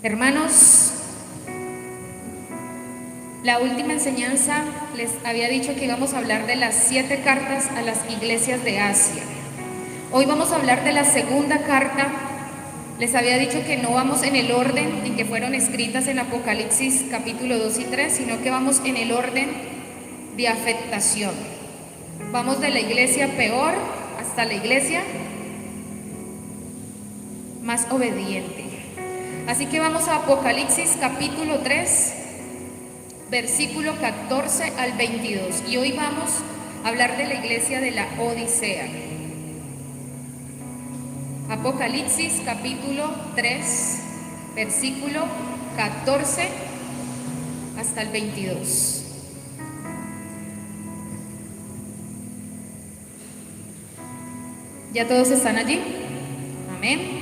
Hermanos, la última enseñanza les había dicho que íbamos a hablar de las 7 cartas a las iglesias de Asia. Hoy vamos a hablar de la segunda carta. Les había dicho que no vamos en el orden en que fueron escritas en Apocalipsis capítulo 2 y 3, sino que vamos en el orden de afectación. Vamos de la iglesia peor hasta la iglesia más obediente. Así que vamos a Apocalipsis capítulo 3, versículo 14 al 22. Y hoy vamos a hablar de la iglesia de la Odisea. Apocalipsis capítulo 3, versículo 14 hasta el 22. ¿Ya todos están allí? Amén.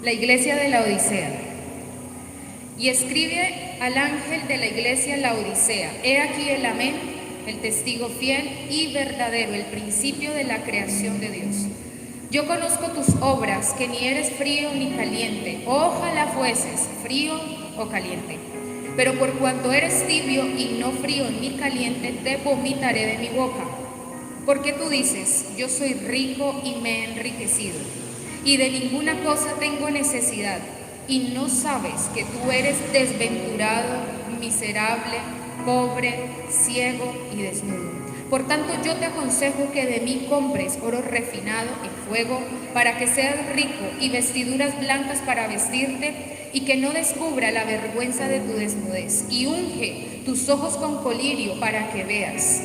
La iglesia de la Odisea. Y escribe al ángel de la iglesia la Odisea: he aquí el amén, el testigo fiel y verdadero, el principio de la creación de Dios. Yo conozco tus obras, que ni eres frío ni caliente. Ojalá fueses frío o caliente. Pero por cuanto eres tibio y no frío ni caliente, te vomitaré de mi boca. Porque tú dices: yo soy rico y me he enriquecido, y de ninguna cosa tengo necesidad, y no sabes que tú eres desventurado, miserable, pobre, ciego y desnudo. Por tanto, yo te aconsejo que de mí compres oro refinado en fuego, para que seas rico, y vestiduras blancas para vestirte, y que no descubra la vergüenza de tu desnudez, y unge tus ojos con colirio para que veas.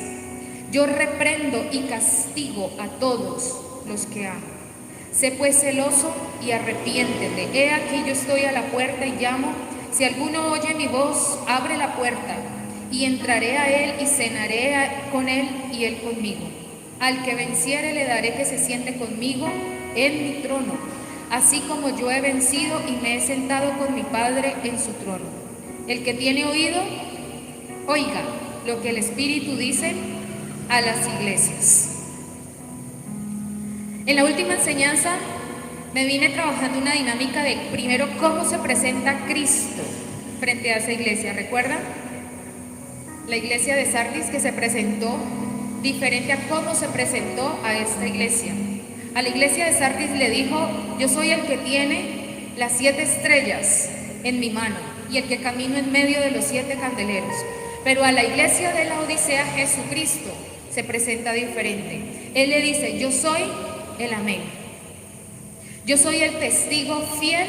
Yo reprendo y castigo a todos los que amo. Sé pues celoso y arrepiéntete. He aquí yo estoy a la puerta y llamo. Si alguno oye mi voz, abre la puerta, y entraré a él y cenaré con él y él conmigo. Al que venciere le daré que se siente conmigo en mi trono, así como yo he vencido y me he sentado con mi Padre en su trono. El que tiene oído, oiga lo que el Espíritu dice a las iglesias. En la última enseñanza me vine trabajando una dinámica de, primero, cómo se presenta Cristo frente a esa iglesia. ¿Recuerdan? La iglesia de Sardis, que se presentó diferente a cómo se presentó a esta iglesia. A la iglesia de Sardis le dijo: yo soy el que tiene las 7 estrellas en mi mano y el que camino en medio de los 7 candeleros. Pero a la iglesia de la Odisea, Jesucristo se presenta diferente. Él le dice: yo soy el amén. Yo soy el testigo fiel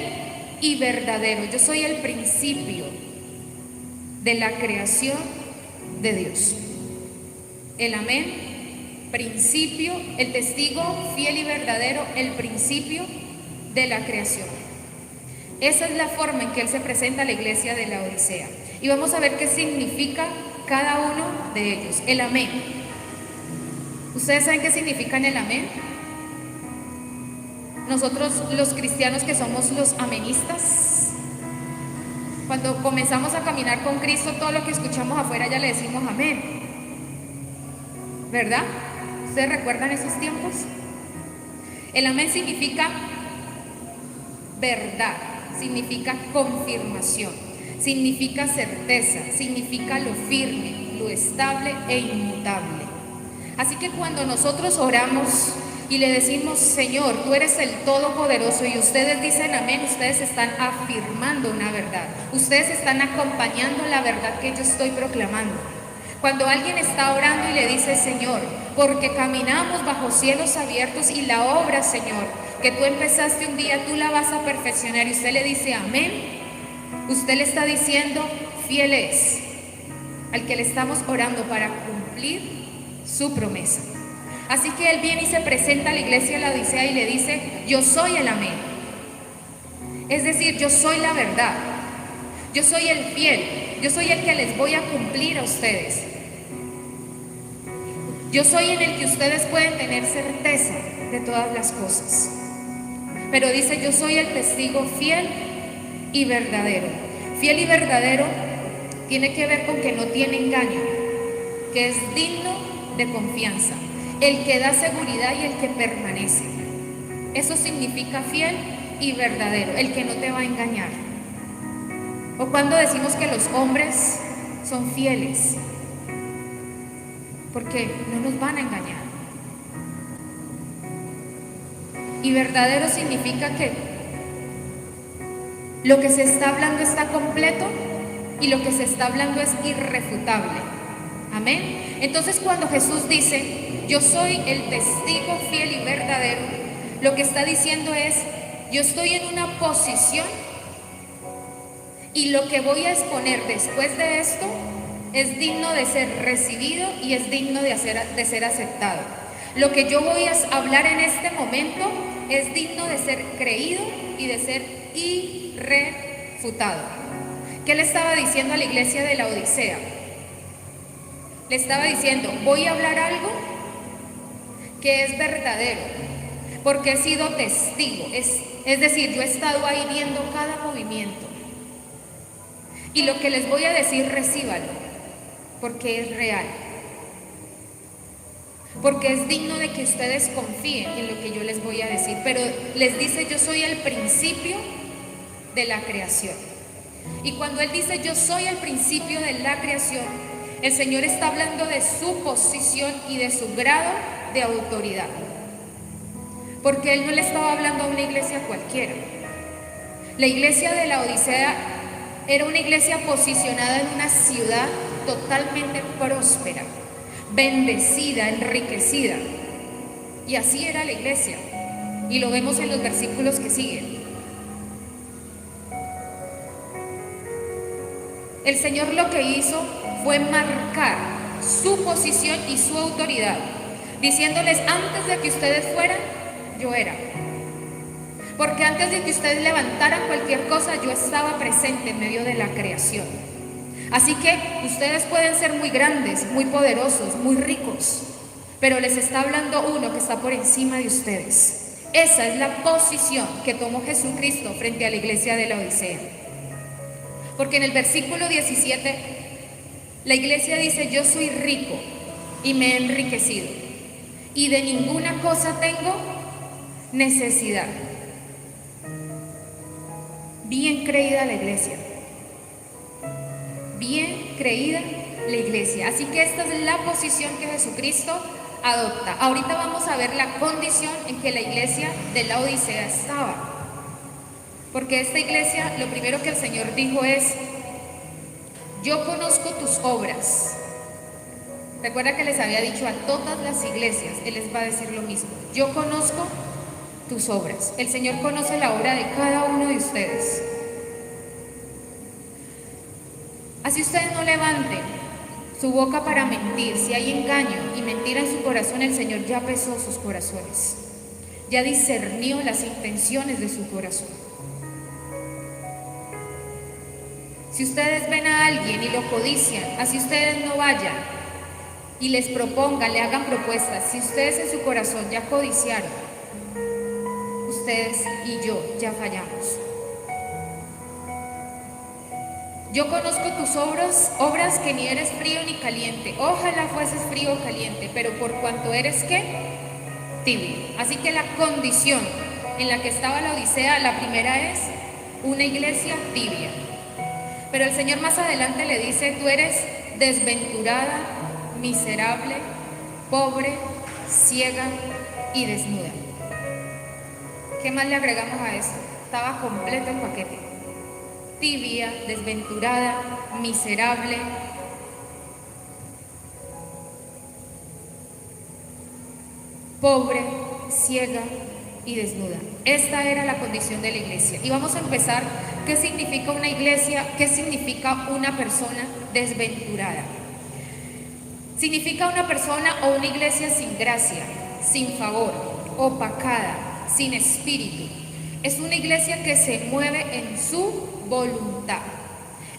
y verdadero. Yo soy el principio de la creación de Dios. El amén, principio, el testigo fiel y verdadero, el principio de la creación. Esa es la forma en que Él se presenta a la iglesia de la Odisea. Y vamos a ver qué significa cada uno de ellos. El amén. ¿Ustedes saben qué significa el amén? Nosotros los cristianos, que somos los amenistas, cuando comenzamos a caminar con Cristo, todo lo que escuchamos afuera ya le decimos amén, ¿verdad? ¿Ustedes recuerdan esos tiempos? El amén significa verdad, significa confirmación, significa certeza, significa lo firme, lo estable e inmutable. Así que cuando nosotros oramos y le decimos: Señor, tú eres el Todopoderoso, y ustedes dicen amén, ustedes están afirmando una verdad, ustedes están acompañando la verdad que yo estoy proclamando. Cuando alguien está orando y le dice: Señor, porque caminamos bajo cielos abiertos y la obra, Señor, que tú empezaste un día, tú la vas a perfeccionar, y usted le dice amén, usted le está diciendo: fiel es al que le estamos orando para cumplir su promesa. Así que Él viene y se presenta a la iglesia de la Odisea y le dice: yo soy el amén. Es decir, yo soy la verdad, yo soy el fiel, yo soy el que les voy a cumplir a ustedes. Yo soy en el que ustedes pueden tener certeza de todas las cosas. Pero dice: yo soy el testigo fiel y verdadero. Fiel y verdadero tiene que ver con que no tiene engaño, que es digno de confianza, el que da seguridad y el que permanece. Eso significa fiel y verdadero, el que no te va a engañar. O cuando decimos que los hombres son fieles, porque no nos van a engañar. Y verdadero significa que lo que se está hablando está completo y lo que se está hablando es irrefutable. Amén. Entonces, cuando Jesús dice, yo soy el testigo fiel y verdadero, lo que está diciendo es, yo estoy en una posición y lo que voy a exponer después de esto es digno de ser recibido y es digno de ser aceptado. Lo que yo voy a hablar en este momento es digno de ser creído y de ser irrefutado. ¿Qué le estaba diciendo a la iglesia de la Odisea? Le estaba diciendo, voy a hablar algo que es verdadero, porque he sido testigo, es decir, yo he estado ahí viendo cada movimiento. Y lo que les voy a decir, recíbalo, porque es real. Porque es digno de que ustedes confíen en lo que yo les voy a decir. Pero les dice, yo soy el principio de la creación. Y cuando Él dice, yo soy el principio de la creación, el Señor está hablando de su posición y de su grado de autoridad. Porque Él no le estaba hablando a una iglesia cualquiera. La iglesia de la Odisea era una iglesia posicionada en una ciudad totalmente próspera, bendecida, enriquecida. Y así era la iglesia. Y lo vemos en los versículos que siguen. El Señor lo que hizo fue marcar su posición y su autoridad, diciéndoles, antes de que ustedes fueran, yo era. Porque antes de que ustedes levantaran cualquier cosa, yo estaba presente en medio de la creación. Así que ustedes pueden ser muy grandes, muy poderosos, muy ricos, pero les está hablando uno que está por encima de ustedes. Esa es la posición que tomó Jesucristo frente a la iglesia de la Odisea. Porque en el versículo 17, la iglesia dice, yo soy rico y me he enriquecido, y de ninguna cosa tengo necesidad. Bien creída la iglesia. Bien creída la iglesia. Así que esta es la posición que Jesucristo adopta. Ahorita vamos a ver la condición en que la iglesia de la Odisea estaba. Porque esta iglesia, lo primero que el Señor dijo es, yo conozco tus obras. Recuerda que les había dicho a todas las iglesias, Él les va a decir lo mismo. Yo conozco tus obras. El Señor conoce la obra de cada uno de ustedes. Así ustedes no levanten su boca para mentir. Si hay engaño y mentira en su corazón, el Señor ya pesó sus corazones. Ya discernió las intenciones de su corazón. Si ustedes ven a alguien y lo codician, así ustedes no vayan y les propongan, le hagan propuestas. Si ustedes en su corazón ya codiciaron, ustedes y yo ya fallamos. Yo conozco tus obras que ni eres frío ni caliente. Ojalá fueses frío o caliente, pero por cuanto eres ¿qué? Tibio. Así que la condición en la que estaba la Odisea, la primera es una iglesia tibia. Pero el Señor más adelante le dice, tú eres desventurada, miserable, pobre, ciega y desnuda. ¿Qué más le agregamos a esto? Estaba completo el paquete. Tibia, desventurada, miserable. Pobre, ciega y desnuda. Esta era la condición de la iglesia. Y vamos a empezar, ¿qué significa una iglesia? ¿Qué significa una persona desventurada? Significa una persona o una iglesia sin gracia, sin favor, opacada, sin espíritu. Es una iglesia que se mueve en su voluntad,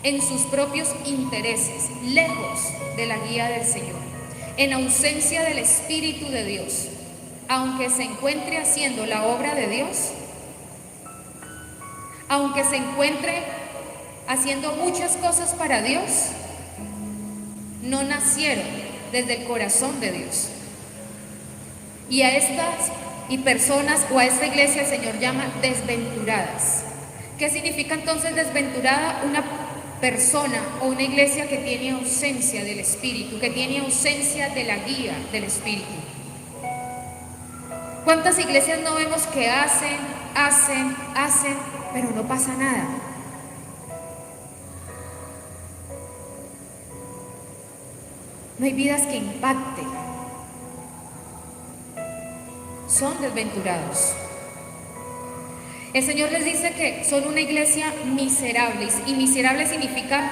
en sus propios intereses, lejos de la guía del Señor, en ausencia del Espíritu de Dios. Aunque se encuentre haciendo la obra de Dios, aunque se encuentre haciendo muchas cosas para Dios, no nacieron desde el corazón de Dios. Y a estas personas o a esta iglesia el Señor llama desventuradas. ¿Qué significa entonces desventurada? persona o una iglesia que tiene ausencia del Espíritu, que tiene ausencia de la guía del Espíritu. ¿Cuántas iglesias no vemos que hacen, pero no pasa nada? No hay vidas que impacten. Son desventurados. El Señor les dice que son una iglesia miserable, y miserable significa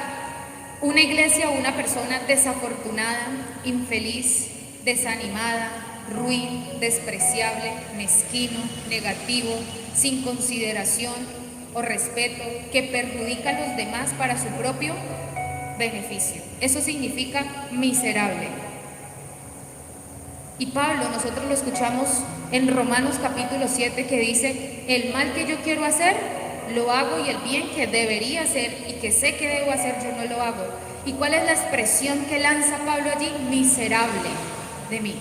una iglesia o una persona desafortunada, infeliz, desanimada, ruin, despreciable, mezquino, negativo, sin consideración o respeto, que perjudica a los demás para su propio beneficio. Eso significa miserable. Y Pablo, nosotros lo escuchamos en Romanos capítulo 7, que dice: el mal que yo quiero hacer, lo hago, y el bien que debería hacer y que sé que debo hacer, yo no lo hago. ¿Y cuál es la expresión que lanza Pablo allí? Miserable de mí.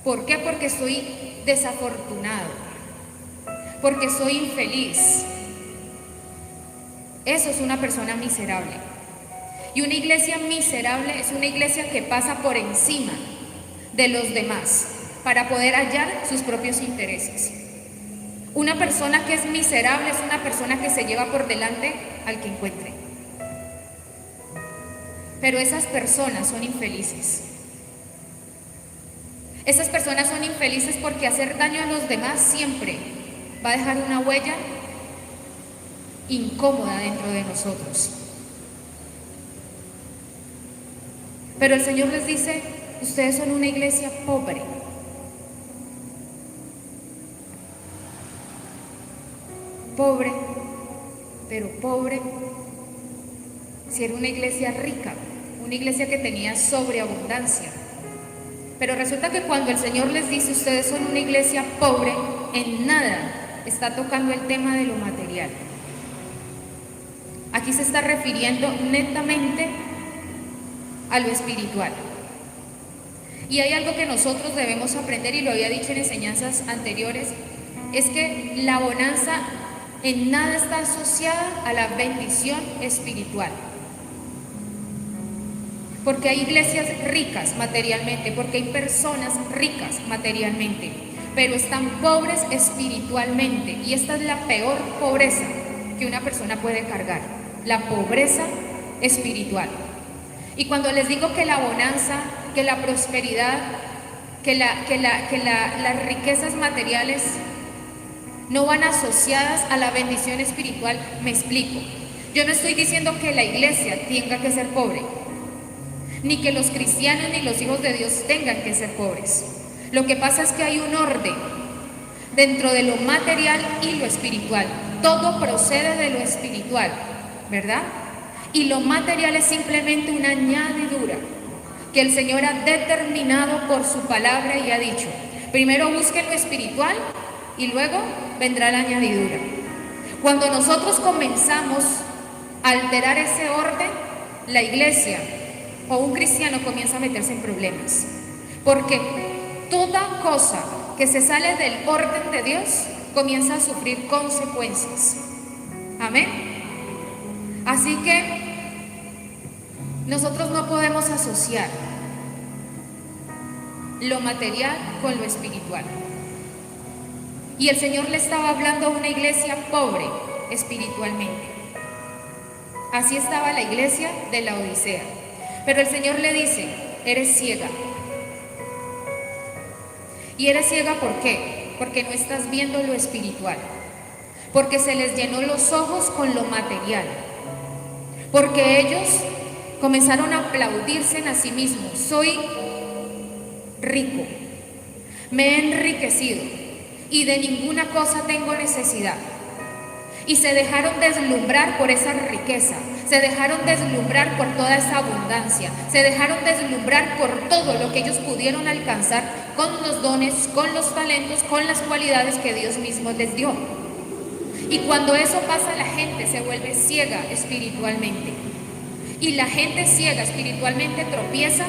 ¿Por qué? Porque soy desafortunado, porque soy infeliz. Eso es una persona miserable. Y una iglesia miserable es una iglesia que pasa por encima de los demás para poder hallar sus propios intereses. Una persona que es miserable es una persona que se lleva por delante al que encuentre. Pero esas personas son infelices. Esas personas son infelices porque hacer daño a los demás siempre va a dejar una huella incómoda dentro de nosotros. Pero el Señor les dice: ustedes son una iglesia pobre. Pobre, pero pobre si era una iglesia rica, una iglesia que tenía sobreabundancia. Pero resulta que cuando el Señor les dice: ustedes son una iglesia pobre, en nada está tocando el tema de lo material. Aquí se está refiriendo netamente a lo espiritual. Y hay algo que nosotros debemos aprender, y lo había dicho en enseñanzas anteriores, es que la bonanza en nada está asociada a la bendición espiritual. Porque hay iglesias ricas materialmente, porque hay personas ricas materialmente, pero están pobres espiritualmente, y esta es la peor pobreza que una persona puede cargar, la pobreza espiritual. Y cuando les digo que la bonanza, que la prosperidad, que las riquezas materiales no van asociadas a la bendición espiritual, me explico. Yo no estoy diciendo que la iglesia tenga que ser pobre, ni que los cristianos ni los hijos de Dios tengan que ser pobres. Lo que pasa es que hay un orden dentro de lo material y lo espiritual. Todo procede de lo espiritual, ¿verdad? Y lo material es simplemente una añadidura que el Señor ha determinado por su palabra y ha dicho: primero busquen lo espiritual y luego vendrá la añadidura. Cuando nosotros comenzamos a alterar ese orden, la iglesia o un cristiano comienza a meterse en problemas, porque toda cosa que se sale del orden de Dios comienza a sufrir consecuencias. Amén. Así que nosotros no podemos asociar lo material con lo espiritual. Y el Señor le estaba hablando a una iglesia pobre espiritualmente. Así estaba la iglesia de la Odisea. Pero el Señor le dice: eres ciega. ¿Y eres ciega por qué? Porque no estás viendo lo espiritual. Porque se les llenó los ojos con lo material. Porque ellos comenzaron a aplaudirse a sí mismos: soy rico, me he enriquecido y de ninguna cosa tengo necesidad. Y se dejaron deslumbrar por esa riqueza, se dejaron deslumbrar por toda esa abundancia, se dejaron deslumbrar por todo lo que ellos pudieron alcanzar con los dones, con los talentos, con las cualidades que Dios mismo les dio. Y cuando eso pasa, la gente se vuelve ciega espiritualmente. Y la gente ciega espiritualmente tropieza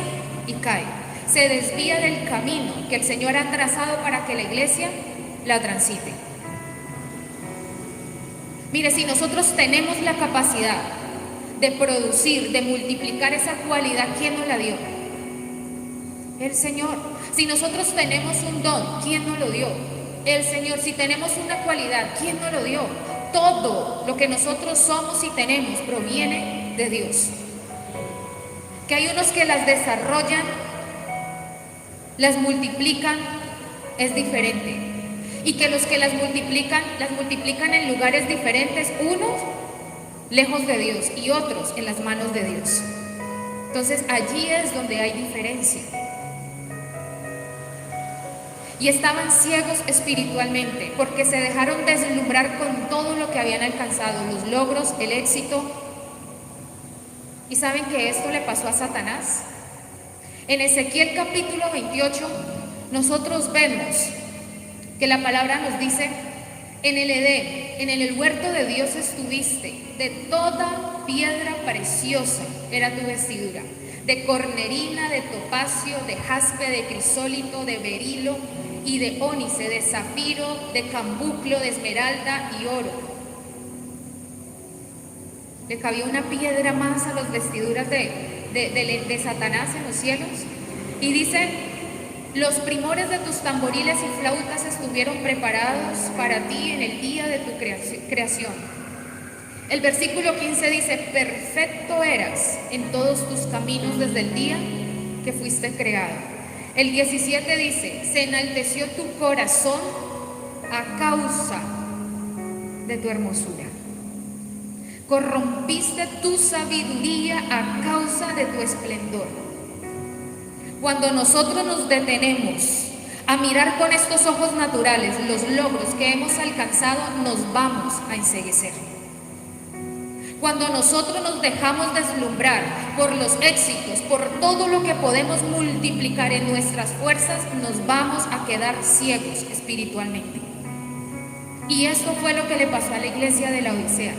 y cae. Se desvía del camino que el Señor ha trazado para que la iglesia la transite. Mire, si nosotros tenemos la capacidad de producir, de multiplicar esa cualidad, ¿quién nos la dio? El Señor. Si nosotros tenemos un don, ¿quién nos lo dio? El Señor. Si tenemos una cualidad, ¿quién nos lo dio? Todo lo que nosotros somos y tenemos proviene de Dios. Que hay unos que las desarrollan, las multiplican, es diferente. Y que los que las multiplican en lugares diferentes, unos lejos de Dios y otros en las manos de Dios. Entonces allí es donde hay diferencia. Y estaban ciegos espiritualmente porque se dejaron deslumbrar con todo lo que habían alcanzado, los logros, el éxito. ¿Y saben que esto le pasó a Satanás? En Ezequiel capítulo 28 nosotros vemos que la palabra nos dice: en el Edén, en el huerto de Dios estuviste, de toda piedra preciosa era tu vestidura, de cornerina, de topacio, de jaspe, de crisólito, de berilo y de ónice, de zafiro, de cambuclo, de esmeralda y oro. ¿Le cabía una piedra más a las vestiduras de Satanás en los cielos? Y dice: los primores de tus tamboriles y flautas estuvieron preparados para ti en el día de tu creación. El versículo 15 dice: perfecto eras en todos tus caminos desde el día que fuiste creado. El 17 dice: se enalteció tu corazón a causa de tu hermosura. Corrompiste tu sabiduría a causa de tu esplendor. Cuando nosotros nos detenemos a mirar con estos ojos naturales los logros que hemos alcanzado, nos vamos a enceguecer. Cuando nosotros nos dejamos deslumbrar por los éxitos, por todo lo que podemos multiplicar en nuestras fuerzas, nos vamos a quedar ciegos espiritualmente. Y esto fue lo que le pasó a la iglesia de Laodicea.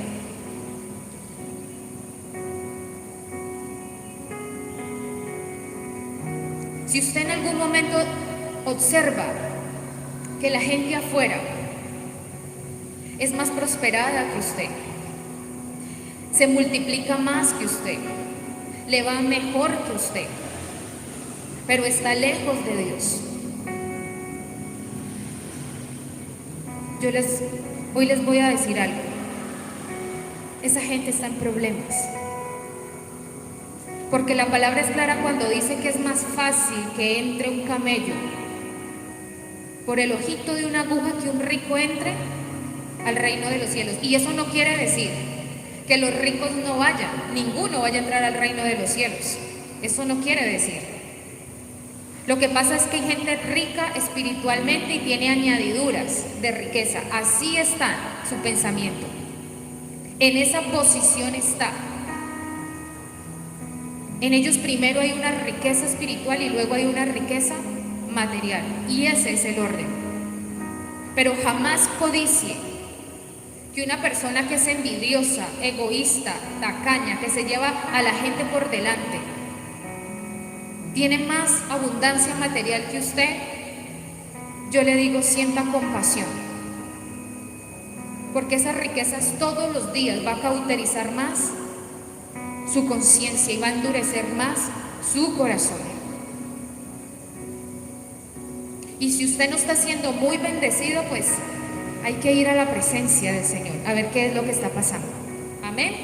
Si usted en algún momento observa que la gente afuera es más prosperada que usted, se multiplica más que usted, le va mejor que usted, pero está lejos de Dios, hoy les voy a decir algo: esa gente está en problemas. Porque la palabra es clara cuando dice que es más fácil que entre un camello por el ojito de una aguja que un rico entre al reino de los cielos. Y eso no quiere decir que los ricos no vayan, ninguno vaya a entrar al reino de los cielos. Eso no quiere decir. Lo que pasa es que hay gente rica espiritualmente y tiene añadiduras de riqueza. Así está su pensamiento. En esa posición está. En ellos primero hay una riqueza espiritual y luego hay una riqueza material. Y ese es el orden. Pero jamás codicie que una persona que es envidiosa, egoísta, tacaña, que se lleva a la gente por delante, tiene más abundancia material que usted. Yo le digo, sienta compasión. Porque esas riquezas todos los días va a cauterizar más su conciencia y va a endurecer más su corazón. Y si usted no está siendo muy bendecido, pues hay que ir a la presencia del Señor a ver qué es lo que está pasando. Amén.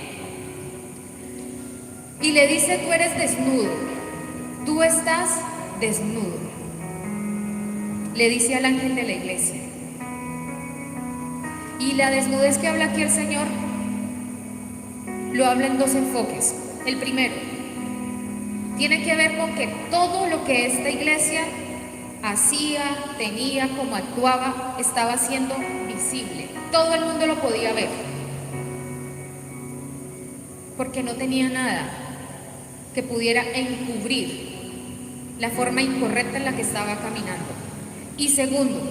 Y le dice: tú eres desnudo, tú estás desnudo. Le dice al ángel de la iglesia. Y la desnudez que habla aquí el Señor lo habla en dos enfoques. El primero tiene que ver con que todo lo que esta iglesia hacía, tenía, como actuaba, estaba siendo visible. Todo el mundo lo podía ver, porque no tenía nada que pudiera encubrir la forma incorrecta en la que estaba caminando. Y segundo,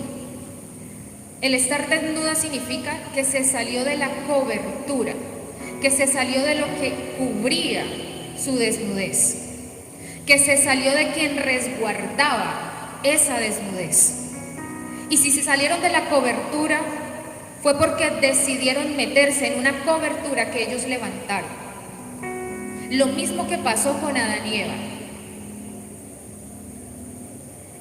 el estar desnuda significa que se salió de la cobertura, que se salió de lo que cubría su desnudez, que se salió de quien resguardaba esa desnudez. Y si se salieron de la cobertura, fue porque decidieron meterse en una cobertura que ellos levantaron. Lo mismo que pasó con Adán y Eva.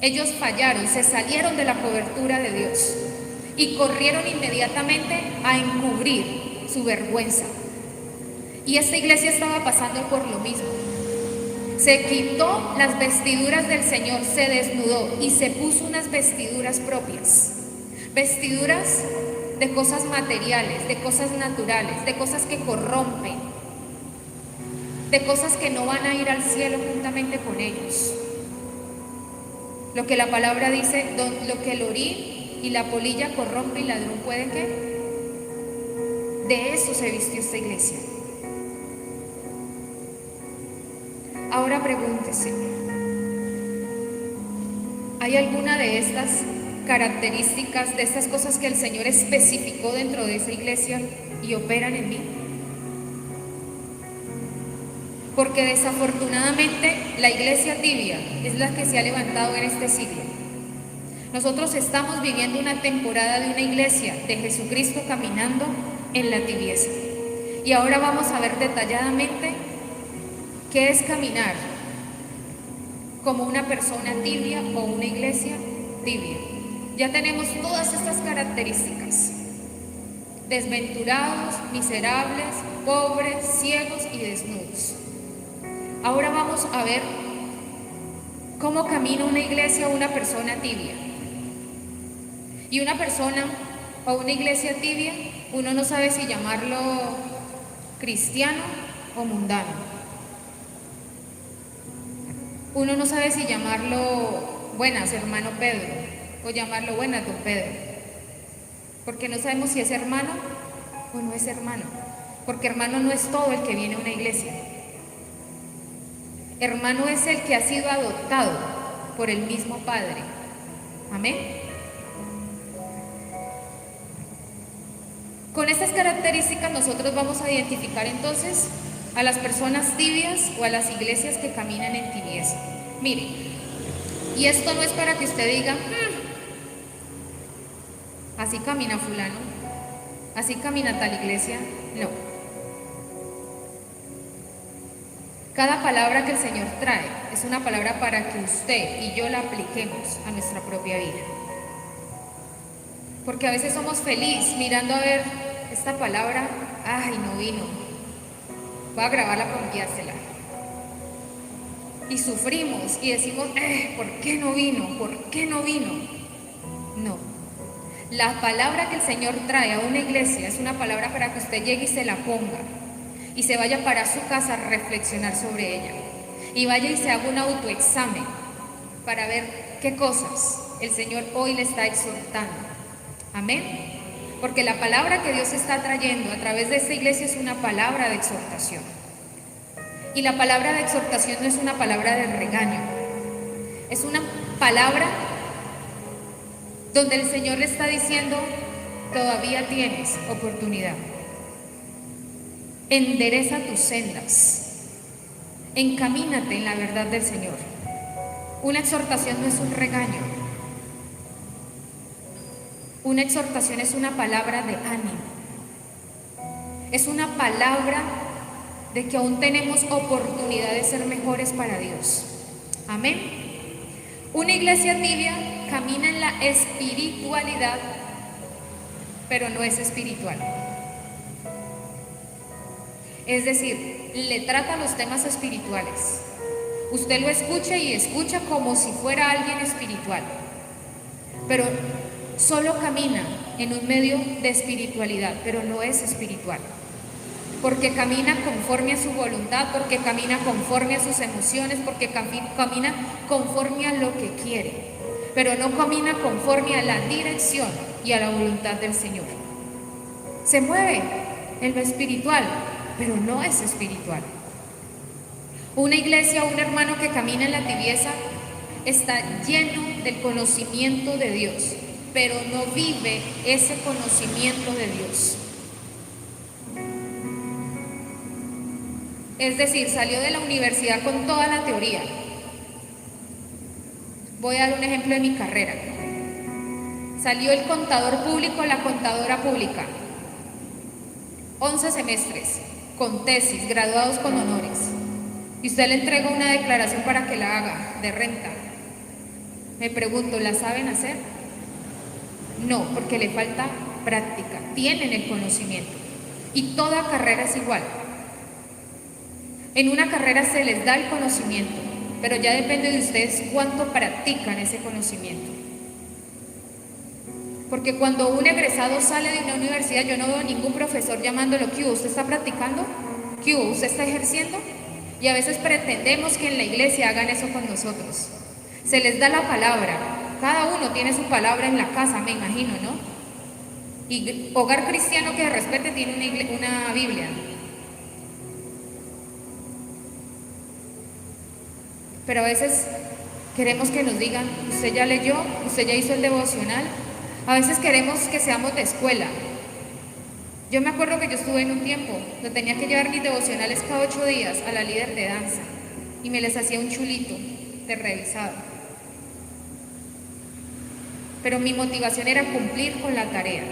Ellos fallaron, se salieron de la cobertura de Dios y corrieron inmediatamente a encubrir su vergüenza. Y esta iglesia estaba pasando por lo mismo. Se quitó las vestiduras del Señor, se desnudó y se puso unas vestiduras propias. Vestiduras de cosas materiales, de cosas naturales, de cosas que corrompen, de cosas que no van a ir al cielo juntamente con ellos. Lo que la palabra dice, lo que el orín y la polilla corrompe y el ladrón puede ¿qué? De eso se vistió esta iglesia. Ahora pregúntese, ¿hay alguna de estas características, de estas cosas que el Señor especificó dentro de esa iglesia y operan en mí? Porque desafortunadamente la iglesia tibia es la que se ha levantado en este siglo. Nosotros estamos viviendo una temporada de una iglesia de Jesucristo caminando en la tibieza. Y ahora vamos a ver detalladamente qué es caminar como una persona tibia o una iglesia tibia. Ya tenemos todas estas características: desventurados, miserables, pobres, ciegos y desnudos. Ahora vamos a ver cómo camina una iglesia o una persona tibia. Y una persona o una iglesia tibia, uno no sabe si llamarlo cristiano o mundano. Uno no sabe si llamarlo buenas, hermano Pedro, o llamarlo buenas, don Pedro. Porque no sabemos si es hermano o no es hermano. Porque hermano no es todo el que viene a una iglesia. Hermano es el que ha sido adoptado por el mismo Padre. Amén. Con estas características nosotros vamos a identificar entonces a las personas tibias o a las iglesias que caminan en tibieza. Mire, y esto no es para que usted diga, así camina fulano, así camina tal iglesia. No. Cada palabra que el Señor trae es una palabra para que usted y yo la apliquemos a nuestra propia vida. Porque a veces somos felices mirando a ver esta palabra, ay, no vino, voy a grabarla para enviársela. Y sufrimos y decimos, ¿por qué no vino? ¿Por qué no vino? No. La palabra que el Señor trae a una iglesia es una palabra para que usted llegue y se la ponga y se vaya para su casa a reflexionar sobre ella y vaya y se haga un autoexamen para ver qué cosas el Señor hoy le está exhortando. Amén. Porque la palabra que Dios está trayendo a través de esta iglesia es una palabra de exhortación. Y la palabra de exhortación no es una palabra de regaño, es una palabra donde el Señor le está diciendo, todavía tienes oportunidad. Endereza tus sendas, encamínate en la verdad del Señor. Una exhortación no es un regaño. Una exhortación es una palabra de ánimo. Es una palabra de que aún tenemos oportunidad de ser mejores para Dios. Amén. Una iglesia tibia camina en la espiritualidad, pero no es espiritual. Es decir, le trata los temas espirituales. Usted lo escucha y escucha como si fuera alguien espiritual, pero solo camina en un medio de espiritualidad, pero no es espiritual. Porque camina conforme a su voluntad, porque camina conforme a sus emociones, porque camina conforme a lo que quiere, pero no camina conforme a la dirección y a la voluntad del Señor. Se mueve en lo espiritual, pero no es espiritual. Una iglesia o un hermano que camina en la tibieza está lleno del conocimiento de Dios, pero no vive ese conocimiento de Dios. Es decir, salió de la universidad con toda la teoría. Voy a dar un ejemplo de mi carrera. Salió el contador público, la contadora pública. 11 semestres, con tesis, graduados con honores. Y usted le entrega una declaración para que la haga de renta. Me pregunto, ¿la saben hacer? No, porque le falta práctica. Tienen el conocimiento. Y toda carrera es igual. En una carrera se les da el conocimiento, pero ya depende de ustedes cuánto practican ese conocimiento. Porque cuando un egresado sale de una universidad, yo no veo ningún profesor llamándolo, ¿qué hubo? ¿Usted está practicando? ¿Qué hubo? ¿Usted está ejerciendo? Y a veces pretendemos que en la iglesia hagan eso con nosotros. Se les da la palabra. Cada uno tiene su palabra en la casa, me imagino, ¿no? Y hogar cristiano que respete tiene una Biblia. Pero a veces queremos que nos digan, usted ya leyó, usted ya hizo el devocional. A veces queremos que seamos de escuela. Yo me acuerdo que yo estuve en un tiempo donde tenía que llevar mis devocionales cada 8 días a la líder de danza y me les hacía un chulito de revisado. Pero mi motivación era cumplir con la tarea.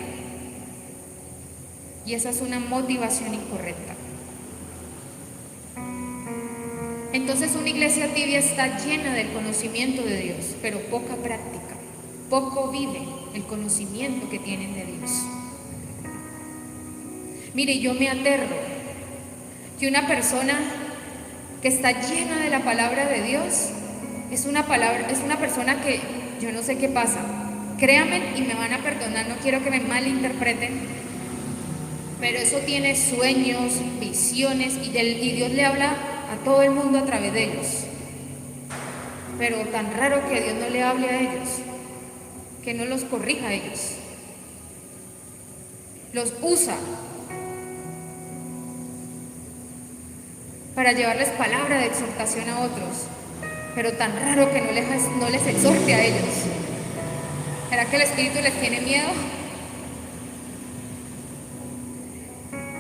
Y esa es una motivación incorrecta. Entonces una iglesia tibia está llena del conocimiento de Dios, pero poca práctica. Poco vive el conocimiento que tienen de Dios. Mire, yo me aterro que una persona que está llena de la palabra de Dios es una persona que yo no sé qué pasa. Créanme y me van a perdonar, no quiero que me malinterpreten, pero eso tiene sueños, visiones y Dios le habla a todo el mundo a través de ellos. Pero tan raro que Dios no le hable a ellos, que no los corrija a ellos. Los usa para llevarles palabra de exhortación a otros, pero tan raro que no les exhorte a ellos. ¿Será que el Espíritu les tiene miedo?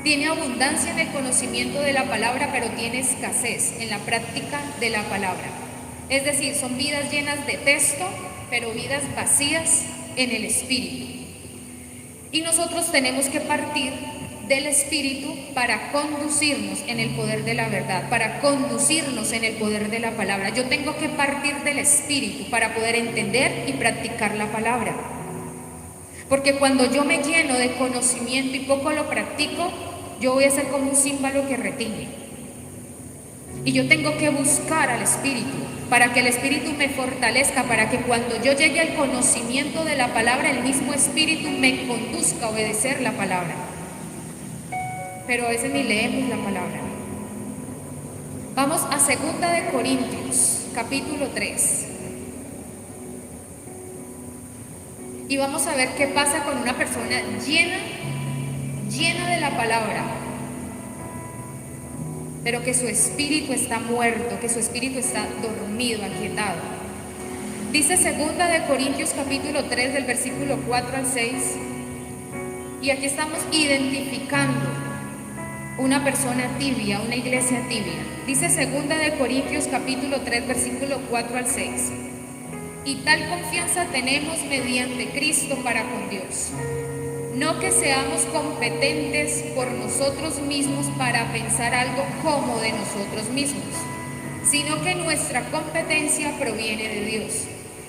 Tiene abundancia en el conocimiento de la palabra, pero tiene escasez en la práctica de la palabra. Es decir, son vidas llenas de texto, pero vidas vacías en el Espíritu. Y nosotros tenemos que partir del Espíritu para conducirnos en el poder de la verdad, para conducirnos en el poder de la palabra. Yo tengo que partir del Espíritu para poder entender y practicar la palabra. Porque cuando yo me lleno de conocimiento y poco lo practico, yo voy a ser como un címbalo que retiñe. Y yo tengo que buscar al Espíritu para que el Espíritu me fortalezca, para que cuando yo llegue al conocimiento de la palabra, el mismo Espíritu me conduzca a obedecer la palabra. Pero a veces ni leemos la palabra. Vamos a 2 de Corintios, capítulo 3. Y vamos a ver qué pasa con una persona llena de la palabra, pero que su espíritu está muerto, que su espíritu está dormido, aquietado. Dice 2 de Corintios capítulo 3 del versículo 4 al 6, y aquí estamos identificando una persona tibia, una iglesia tibia. Dice 2 de Corintios capítulo 3 versículo 4 al 6. Y tal confianza tenemos mediante Cristo para con Dios. No que seamos competentes por nosotros mismos para pensar algo como de nosotros mismos, sino que nuestra competencia proviene de Dios,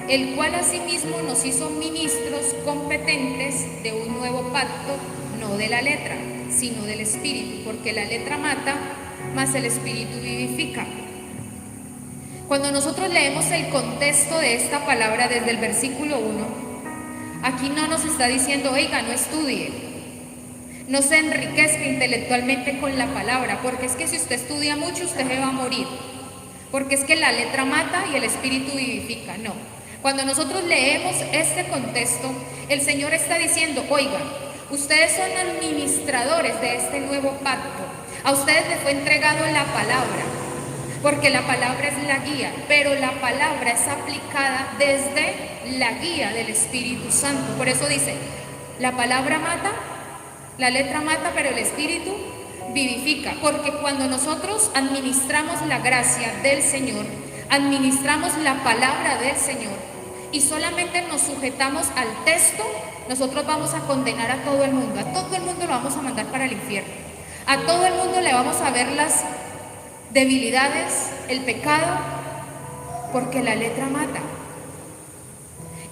el cual asimismo nos hizo ministros competentes de un nuevo pacto, no de la letra, sino del Espíritu, porque la letra mata, mas el Espíritu vivifica. Cuando nosotros leemos el contexto de esta palabra desde el versículo 1, aquí no nos está diciendo, oiga, no estudie, no se enriquezca intelectualmente con la palabra, porque es que si usted estudia mucho, usted se va a morir, porque es que la letra mata y el Espíritu vivifica. No, cuando nosotros leemos este contexto, el Señor está diciendo, oiga, ustedes son administradores de este nuevo pacto, a ustedes les fue entregado la palabra, porque la palabra es la guía, pero la palabra es aplicada desde la guía del Espíritu Santo. Por eso dice, la palabra mata, la letra mata, pero el Espíritu vivifica. Porque cuando nosotros administramos la gracia del Señor, administramos la palabra del Señor, y solamente nos sujetamos al texto, nosotros vamos a condenar a todo el mundo lo vamos a mandar para el infierno, a todo el mundo le vamos a ver las debilidades, el pecado, porque la letra mata.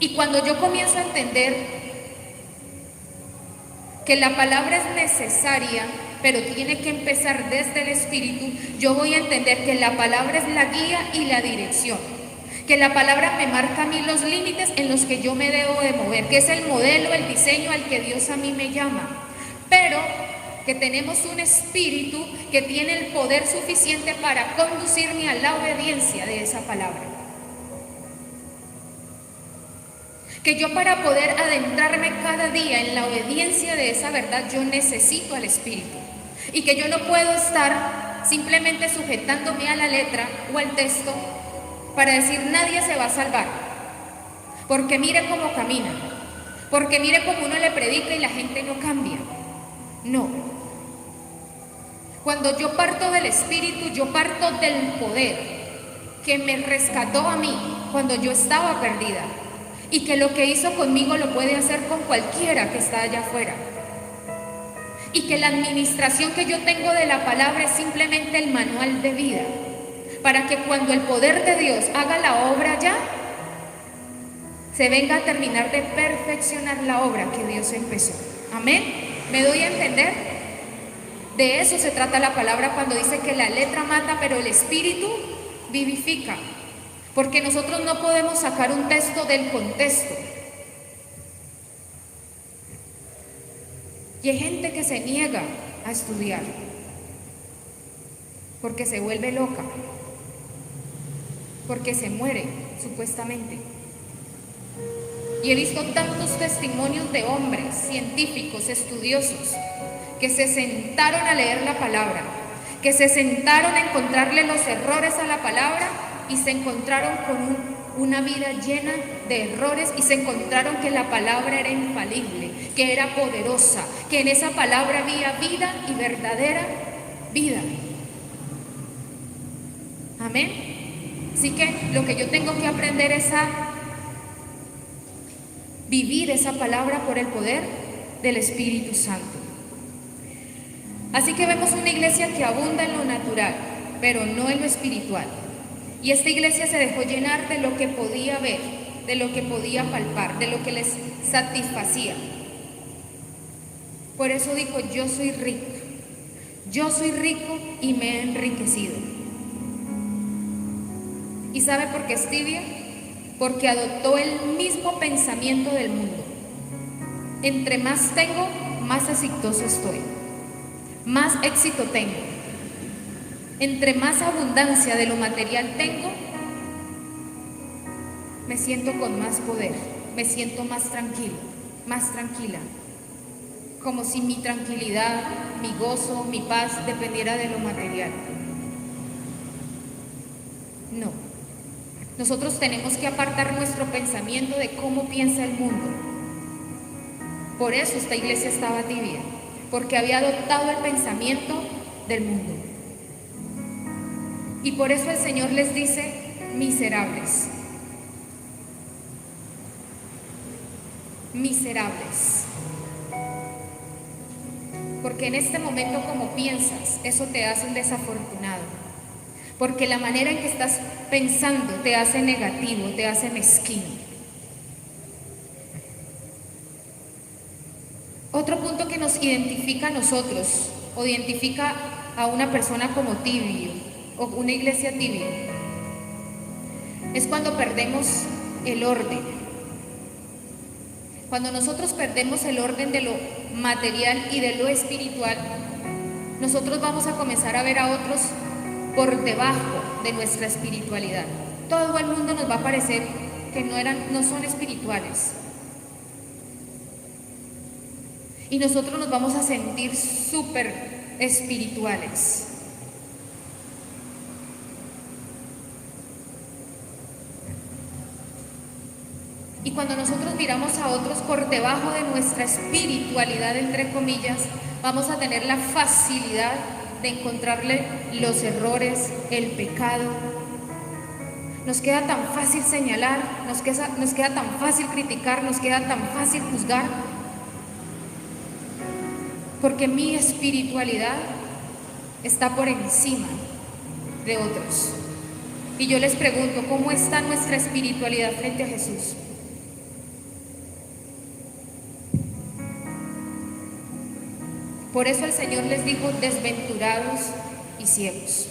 Y cuando yo comienzo a entender que la palabra es necesaria, pero tiene que empezar desde el Espíritu, yo voy a entender que la palabra es la guía y la dirección, que la palabra me marca a mí los límites en los que yo me debo de mover, que es el modelo, el diseño al que Dios a mí me llama, pero que tenemos un Espíritu que tiene el poder suficiente para conducirme a la obediencia de esa palabra. Que yo, para poder adentrarme cada día en la obediencia de esa verdad, yo necesito al Espíritu. Y que yo no puedo estar simplemente sujetándome a la letra o al texto para decir nadie se va a salvar, porque mire cómo camina, porque mire cómo uno le predica y la gente no cambia. No. Cuando yo parto del Espíritu, yo parto del poder que me rescató a mí cuando yo estaba perdida, y que lo que hizo conmigo lo puede hacer con cualquiera que está allá afuera. Y que la administración que yo tengo de la palabra es simplemente el manual de vida, para que cuando el poder de Dios haga la obra ya, se venga a terminar de perfeccionar la obra que Dios empezó. Amén. ¿Me doy a entender? De eso se trata la palabra cuando dice que la letra mata, pero el Espíritu vivifica. Porque nosotros no podemos sacar un texto del contexto. Y hay gente que se niega a estudiar porque se vuelve loca, porque se muere, supuestamente. Y he visto tantos testimonios de hombres, científicos, estudiosos, que se sentaron a leer la palabra, que se sentaron a encontrarle los errores a la palabra, y se encontraron con una vida llena de errores, y se encontraron que la palabra era infalible, que era poderosa, que en esa palabra había vida y verdadera vida. Amén. Así que lo que yo tengo que aprender es a vivir esa palabra por el poder del Espíritu Santo. Así que vemos una iglesia que abunda en lo natural, pero no en lo espiritual. Y esta iglesia se dejó llenar de lo que podía ver, de lo que podía palpar, de lo que les satisfacía. Por eso dijo: yo soy rico y me he enriquecido. ¿Y sabe por qué es tibia? Porque adoptó el mismo pensamiento del mundo. Entre más tengo, más exitoso estoy, más éxito tengo. Entre más abundancia de lo material tengo, me siento con más poder, me siento más tranquilo, más tranquila. Como si mi tranquilidad, mi gozo, mi paz dependiera de lo material. No. Nosotros tenemos que apartar nuestro pensamiento de cómo piensa el mundo. Por eso esta iglesia estaba tibia, porque había adoptado el pensamiento del mundo. Y por eso el Señor les dice: miserables. Miserables. Porque en este momento, como piensas, eso te hace un desafortunado. Porque la manera en que estás pensando te hace negativo, te hace mezquino. Otro punto que nos identifica a nosotros, o identifica a una persona como tibio, o una iglesia tibia, es cuando perdemos el orden. Cuando nosotros perdemos el orden de lo material y de lo espiritual, nosotros vamos a comenzar a ver a otros por debajo de nuestra espiritualidad. Todo el mundo nos va a parecer que no son espirituales. Y nosotros nos vamos a sentir súper espirituales. Y cuando nosotros miramos a otros por debajo de nuestra espiritualidad, entre comillas, vamos a tener la facilidad de encontrarle los errores, el pecado. Nos queda tan fácil señalar, nos queda tan fácil criticar, nos queda tan fácil juzgar, porque mi espiritualidad está por encima de otros. Y yo les pregunto, ¿cómo está nuestra espiritualidad frente a Jesús? Por eso el Señor les dijo desventurados y ciegos,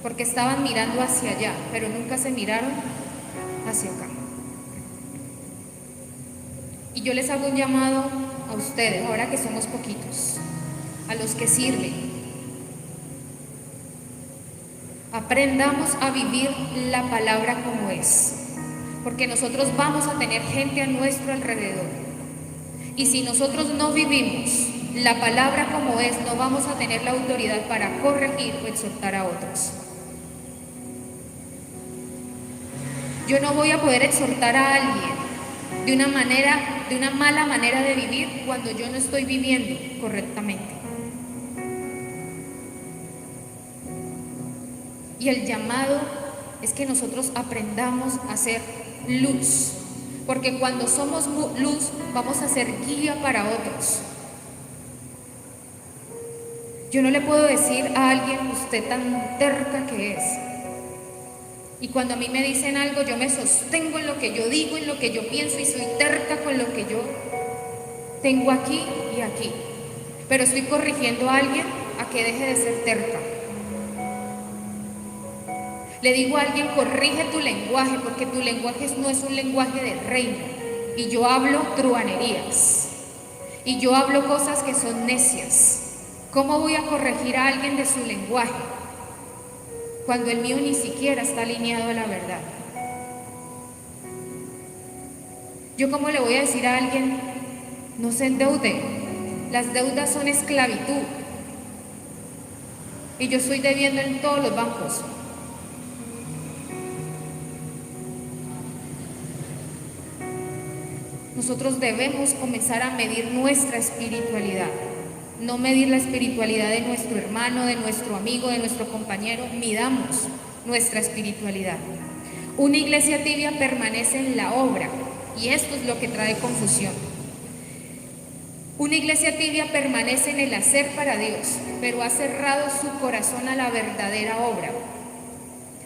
porque estaban mirando hacia allá, pero nunca se miraron hacia acá. Y yo les hago un llamado a ustedes, ahora que somos poquitos, a los que sirven. Aprendamos a vivir la palabra como es, porque nosotros vamos a tener gente a nuestro alrededor. Y si nosotros no vivimos la palabra como es, no vamos a tener la autoridad para corregir o exhortar a otros. Yo no voy a poder exhortar a alguien de una mala manera de vivir cuando yo no estoy viviendo correctamente. Y el llamado es que nosotros aprendamos a ser luz, porque cuando somos luz vamos a ser guía para otros. Yo no le puedo decir a alguien, usted tan terca que es. Y cuando a mí me dicen algo, yo me sostengo en lo que yo digo, en lo que yo pienso, y soy terca con lo que yo tengo aquí y aquí. Pero estoy corrigiendo a alguien a que deje de ser terca. Le digo a alguien, corrige tu lenguaje, porque tu lenguaje no es un lenguaje de reino. Y yo hablo truanerías. Y yo hablo cosas que son necias. ¿Cómo voy a corregir a alguien de su lenguaje cuando el mío ni siquiera está alineado a la verdad? Yo cómo le voy a decir a alguien, no se endeude, las deudas son esclavitud y yo estoy debiendo en todos los bancos. Nosotros debemos comenzar a medir nuestra espiritualidad, no medir la espiritualidad de nuestro hermano, de nuestro amigo, de nuestro compañero. Midamos nuestra espiritualidad. Una iglesia tibia permanece en la obra, y esto es lo que trae confusión. Una iglesia tibia permanece en el hacer para Dios, pero ha cerrado su corazón a la verdadera obra.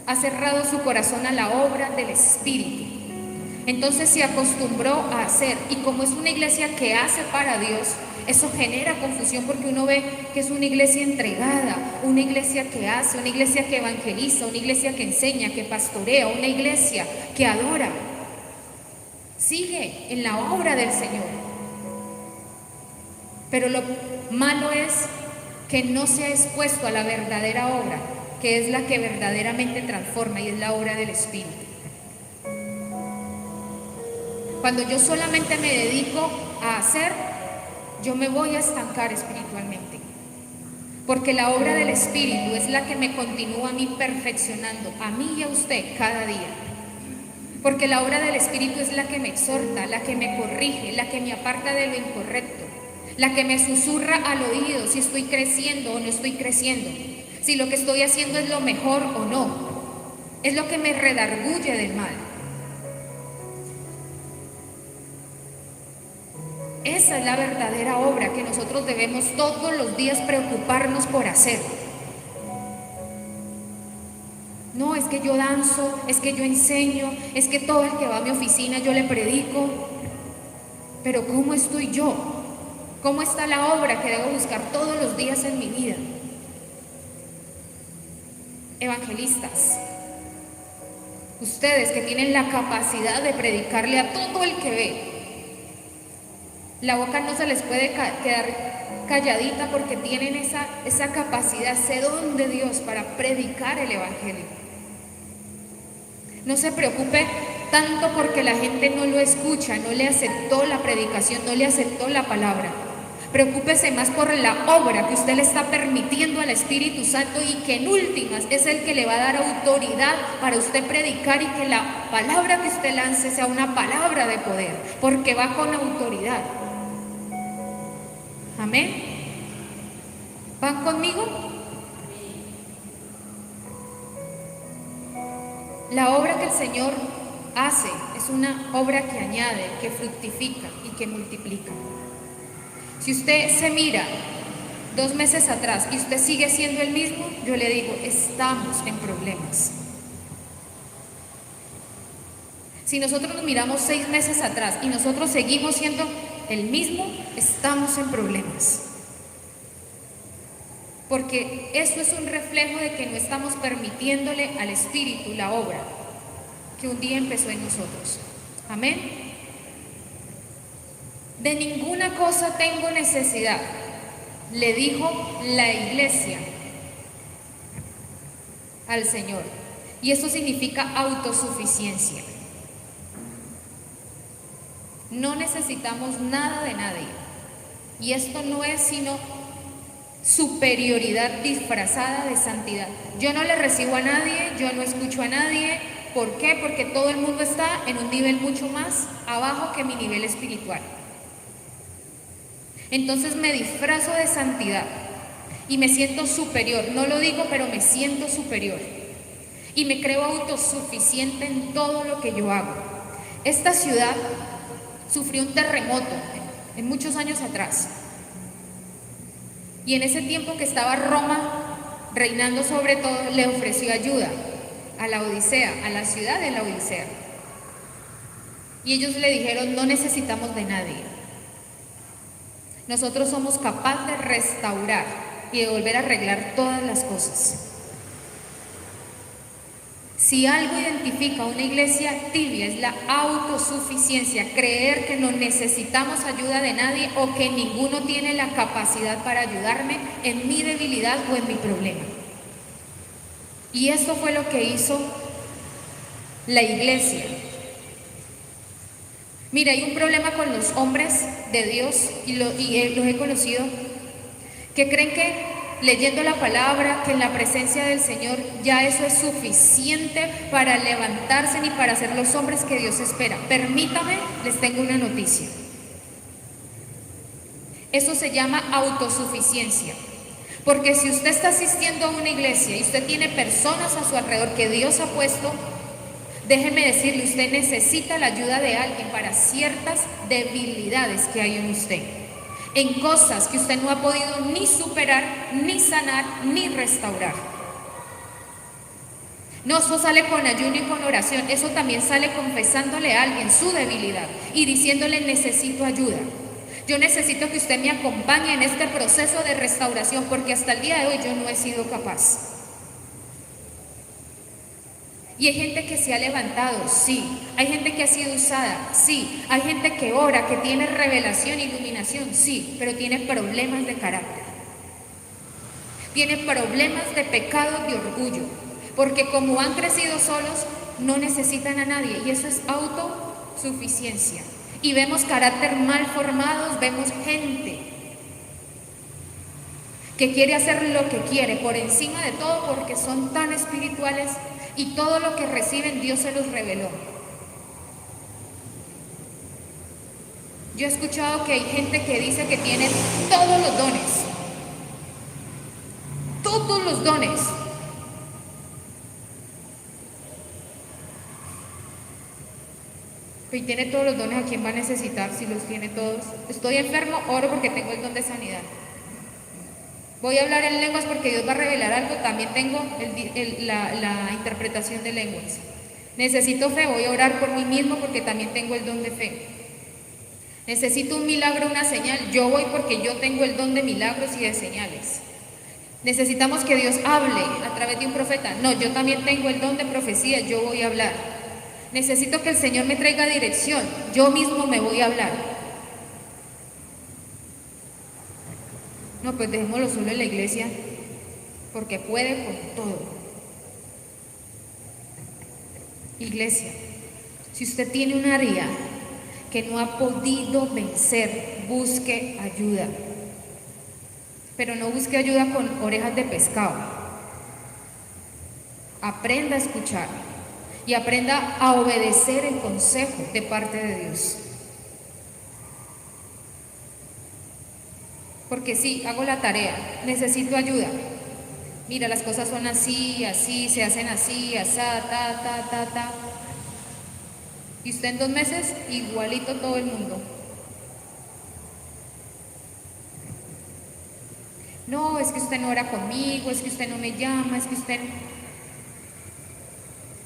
Ha cerrado su corazón a la obra del Espíritu. Entonces se acostumbró a hacer, y como es una iglesia que hace para Dios, eso genera confusión, porque uno ve que es una iglesia entregada, una iglesia que hace, una iglesia que evangeliza, una iglesia que enseña, que pastorea, una iglesia que adora. Sigue en la obra del Señor. Pero lo malo es que no se ha expuesto a la verdadera obra, que es la que verdaderamente transforma, y es la obra del Espíritu. Cuando yo solamente me dedico a hacer, yo me voy a estancar espiritualmente, porque la obra del Espíritu es la que me continúa a mí perfeccionando, a mí y a usted cada día. Porque la obra del Espíritu es la que me exhorta, la que me corrige, la que me aparta de lo incorrecto, la que me susurra al oído si estoy creciendo o no estoy creciendo, si lo que estoy haciendo es lo mejor o no, es lo que me redarguye del mal. Esa es la verdadera obra que nosotros debemos todos los días preocuparnos por hacer. No, es que yo danzo, es que yo enseño, es que todo el que va a mi oficina yo le predico. Pero ¿cómo estoy yo? ¿Cómo está la obra que debo buscar todos los días en mi vida? Evangelistas, ustedes que tienen la capacidad de predicarle a todo el que ve, la boca no se les puede quedar calladita, porque tienen esa capacidad, ese don de Dios para predicar el Evangelio. No se preocupe tanto porque la gente no lo escucha, no le aceptó la predicación, no le aceptó la palabra. Preocúpese más por la obra que usted le está permitiendo al Espíritu Santo, y que en últimas es el que le va a dar autoridad para usted predicar, y que la palabra que usted lance sea una palabra de poder, porque va con autoridad. Amén. ¿Van conmigo? La obra que el Señor hace es una obra que añade, que fructifica y que multiplica. Si usted se mira 2 meses atrás y usted sigue siendo el mismo, yo le digo, estamos en problemas. Si nosotros nos miramos 6 meses atrás y nosotros seguimos siendo el mismo, estamos en problemas. Porque eso es un reflejo de que no estamos permitiéndole al Espíritu la obra que un día empezó en nosotros. Amén. De ninguna cosa tengo necesidad, le dijo la iglesia al Señor. Y eso significa autosuficiencia. No necesitamos nada de nadie. Y esto no es sino superioridad disfrazada de santidad. Yo no le recibo a nadie, yo no escucho a nadie. ¿Por qué? Porque todo el mundo está en un nivel mucho más abajo que mi nivel espiritual. Entonces me disfrazo de santidad y me siento superior. No lo digo, pero me siento superior. Y me creo autosuficiente en todo lo que yo hago. Esta ciudad sufrió un terremoto en muchos años atrás. Y en ese tiempo que estaba Roma reinando sobre todo, le ofreció ayuda a la Odisea, a la ciudad de la Odisea. Y ellos le dijeron, no necesitamos de nadie. Nosotros somos capaces de restaurar y de volver a arreglar todas las cosas. Si algo identifica a una iglesia tibia es la autosuficiencia, creer que no necesitamos ayuda de nadie o que ninguno tiene la capacidad para ayudarme en mi debilidad o en mi problema. Y esto fue lo que hizo la iglesia. Mira, hay un problema con los hombres de Dios y los he conocido, que creen que leyendo la palabra, que en la presencia del Señor ya eso es suficiente para levantarse ni para ser los hombres que Dios espera. Permítame, les tengo una noticia. Eso se llama autosuficiencia. Porque si usted está asistiendo a una iglesia y usted tiene personas a su alrededor que Dios ha puesto, déjeme decirle, usted necesita la ayuda de alguien para ciertas debilidades que hay en usted. En cosas que usted no ha podido ni superar, ni sanar, ni restaurar. No, eso sale con ayuno y con oración. Eso también sale confesándole a alguien su debilidad y diciéndole, necesito ayuda. Yo necesito que usted me acompañe en este proceso de restauración porque hasta el día de hoy yo no he sido capaz. Y hay gente que se ha levantado, sí. Hay gente que ha sido usada, sí. Hay gente que ora, que tiene revelación, iluminación, sí. Pero tiene problemas de carácter. Tiene problemas de pecado, de orgullo. Porque como han crecido solos, no necesitan a nadie. Y eso es autosuficiencia. Y vemos carácter mal formados, vemos gente que quiere hacer lo que quiere por encima de todo porque son tan espirituales. Y todo lo que reciben Dios se los reveló. Yo he escuchado que hay gente que dice que tiene todos los dones. Todos los dones. Y tiene todos los dones, ¿a quién va a necesitar si los tiene todos? Estoy enfermo, oro porque tengo el don de sanidad. Voy a hablar en lenguas porque Dios va a revelar algo, también tengo la interpretación de lenguas. Necesito fe, voy a orar por mí mismo porque también tengo el don de fe. Necesito un milagro, una señal, yo voy porque yo tengo el don de milagros y de señales. Necesitamos que Dios hable a través de un profeta, no, yo también tengo el don de profecía, yo voy a hablar. Necesito que el Señor me traiga dirección, yo mismo me voy a hablar. No, pues dejémoslo solo en la iglesia, porque puede con todo. Iglesia, si usted tiene un área que no ha podido vencer, busque ayuda. Pero no busque ayuda con orejas de pescado. Aprenda a escuchar y aprenda a obedecer el consejo de parte de Dios. Porque sí, hago la tarea, necesito ayuda. Mira, las cosas son así, así, se hacen así, asá, ta. Y usted en 2 meses, igualito todo el mundo. No, es que usted no ora conmigo, es que usted no me llama, es que usted...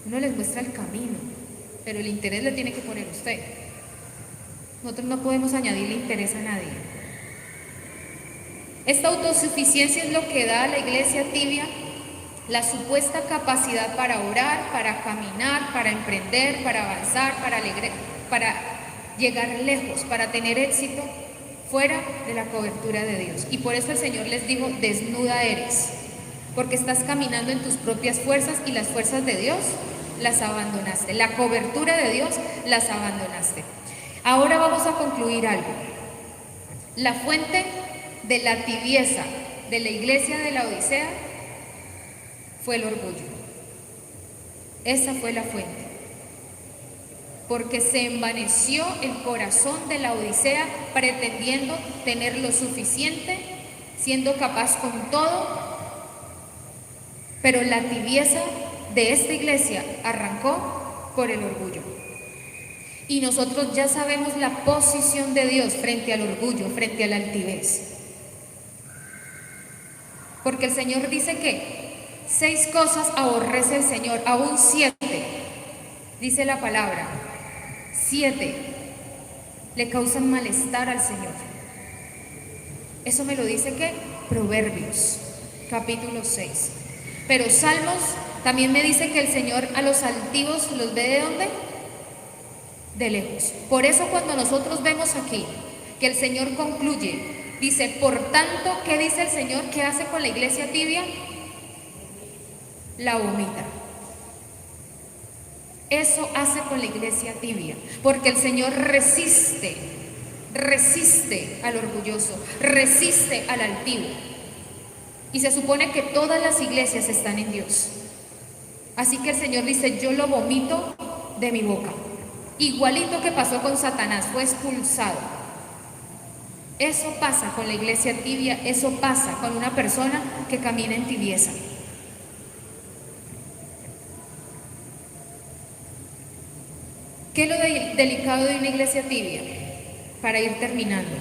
Uno les muestra el camino, pero el interés le tiene que poner usted. Nosotros no podemos añadirle interés a nadie. Esta autosuficiencia es lo que da a la iglesia tibia la supuesta capacidad para orar, para caminar, para emprender, para avanzar, para llegar lejos, para tener éxito fuera de la cobertura de Dios. Y por eso el Señor les dijo, desnuda eres, porque estás caminando en tus propias fuerzas y las fuerzas de Dios las abandonaste. La cobertura de Dios las abandonaste. Ahora vamos a concluir algo. La fuente de la tibieza de la iglesia de la Odisea fue el orgullo. Esa fue la fuente. Porque se envaneció el corazón de la Odisea pretendiendo tener lo suficiente, siendo capaz con todo, pero la tibieza de esta iglesia arrancó por el orgullo. Y nosotros ya sabemos la posición de Dios frente al orgullo, frente a la altivez. Porque el Señor dice que 6 cosas aborrece el Señor, aún 7, dice la palabra, 7 le causan malestar al Señor. Eso me lo dice ¿qué? Proverbios, capítulo 6. Pero Salmos también me dice que el Señor a los altivos los ve ¿de dónde? De lejos. Por eso cuando nosotros vemos aquí que el Señor concluye, dice, por tanto, ¿qué dice el Señor? ¿Qué hace con la iglesia tibia? La vomita. Eso hace con la iglesia tibia, porque el Señor resiste al orgulloso, resiste al altivo. Y se supone que todas las iglesias están en Dios. Así que el Señor dice, yo lo vomito de mi boca. Igualito que pasó con Satanás, fue expulsado. Eso pasa con la iglesia tibia, eso pasa con una persona que camina en tibieza. ¿Qué es lo delicado de una iglesia tibia? Para ir terminando.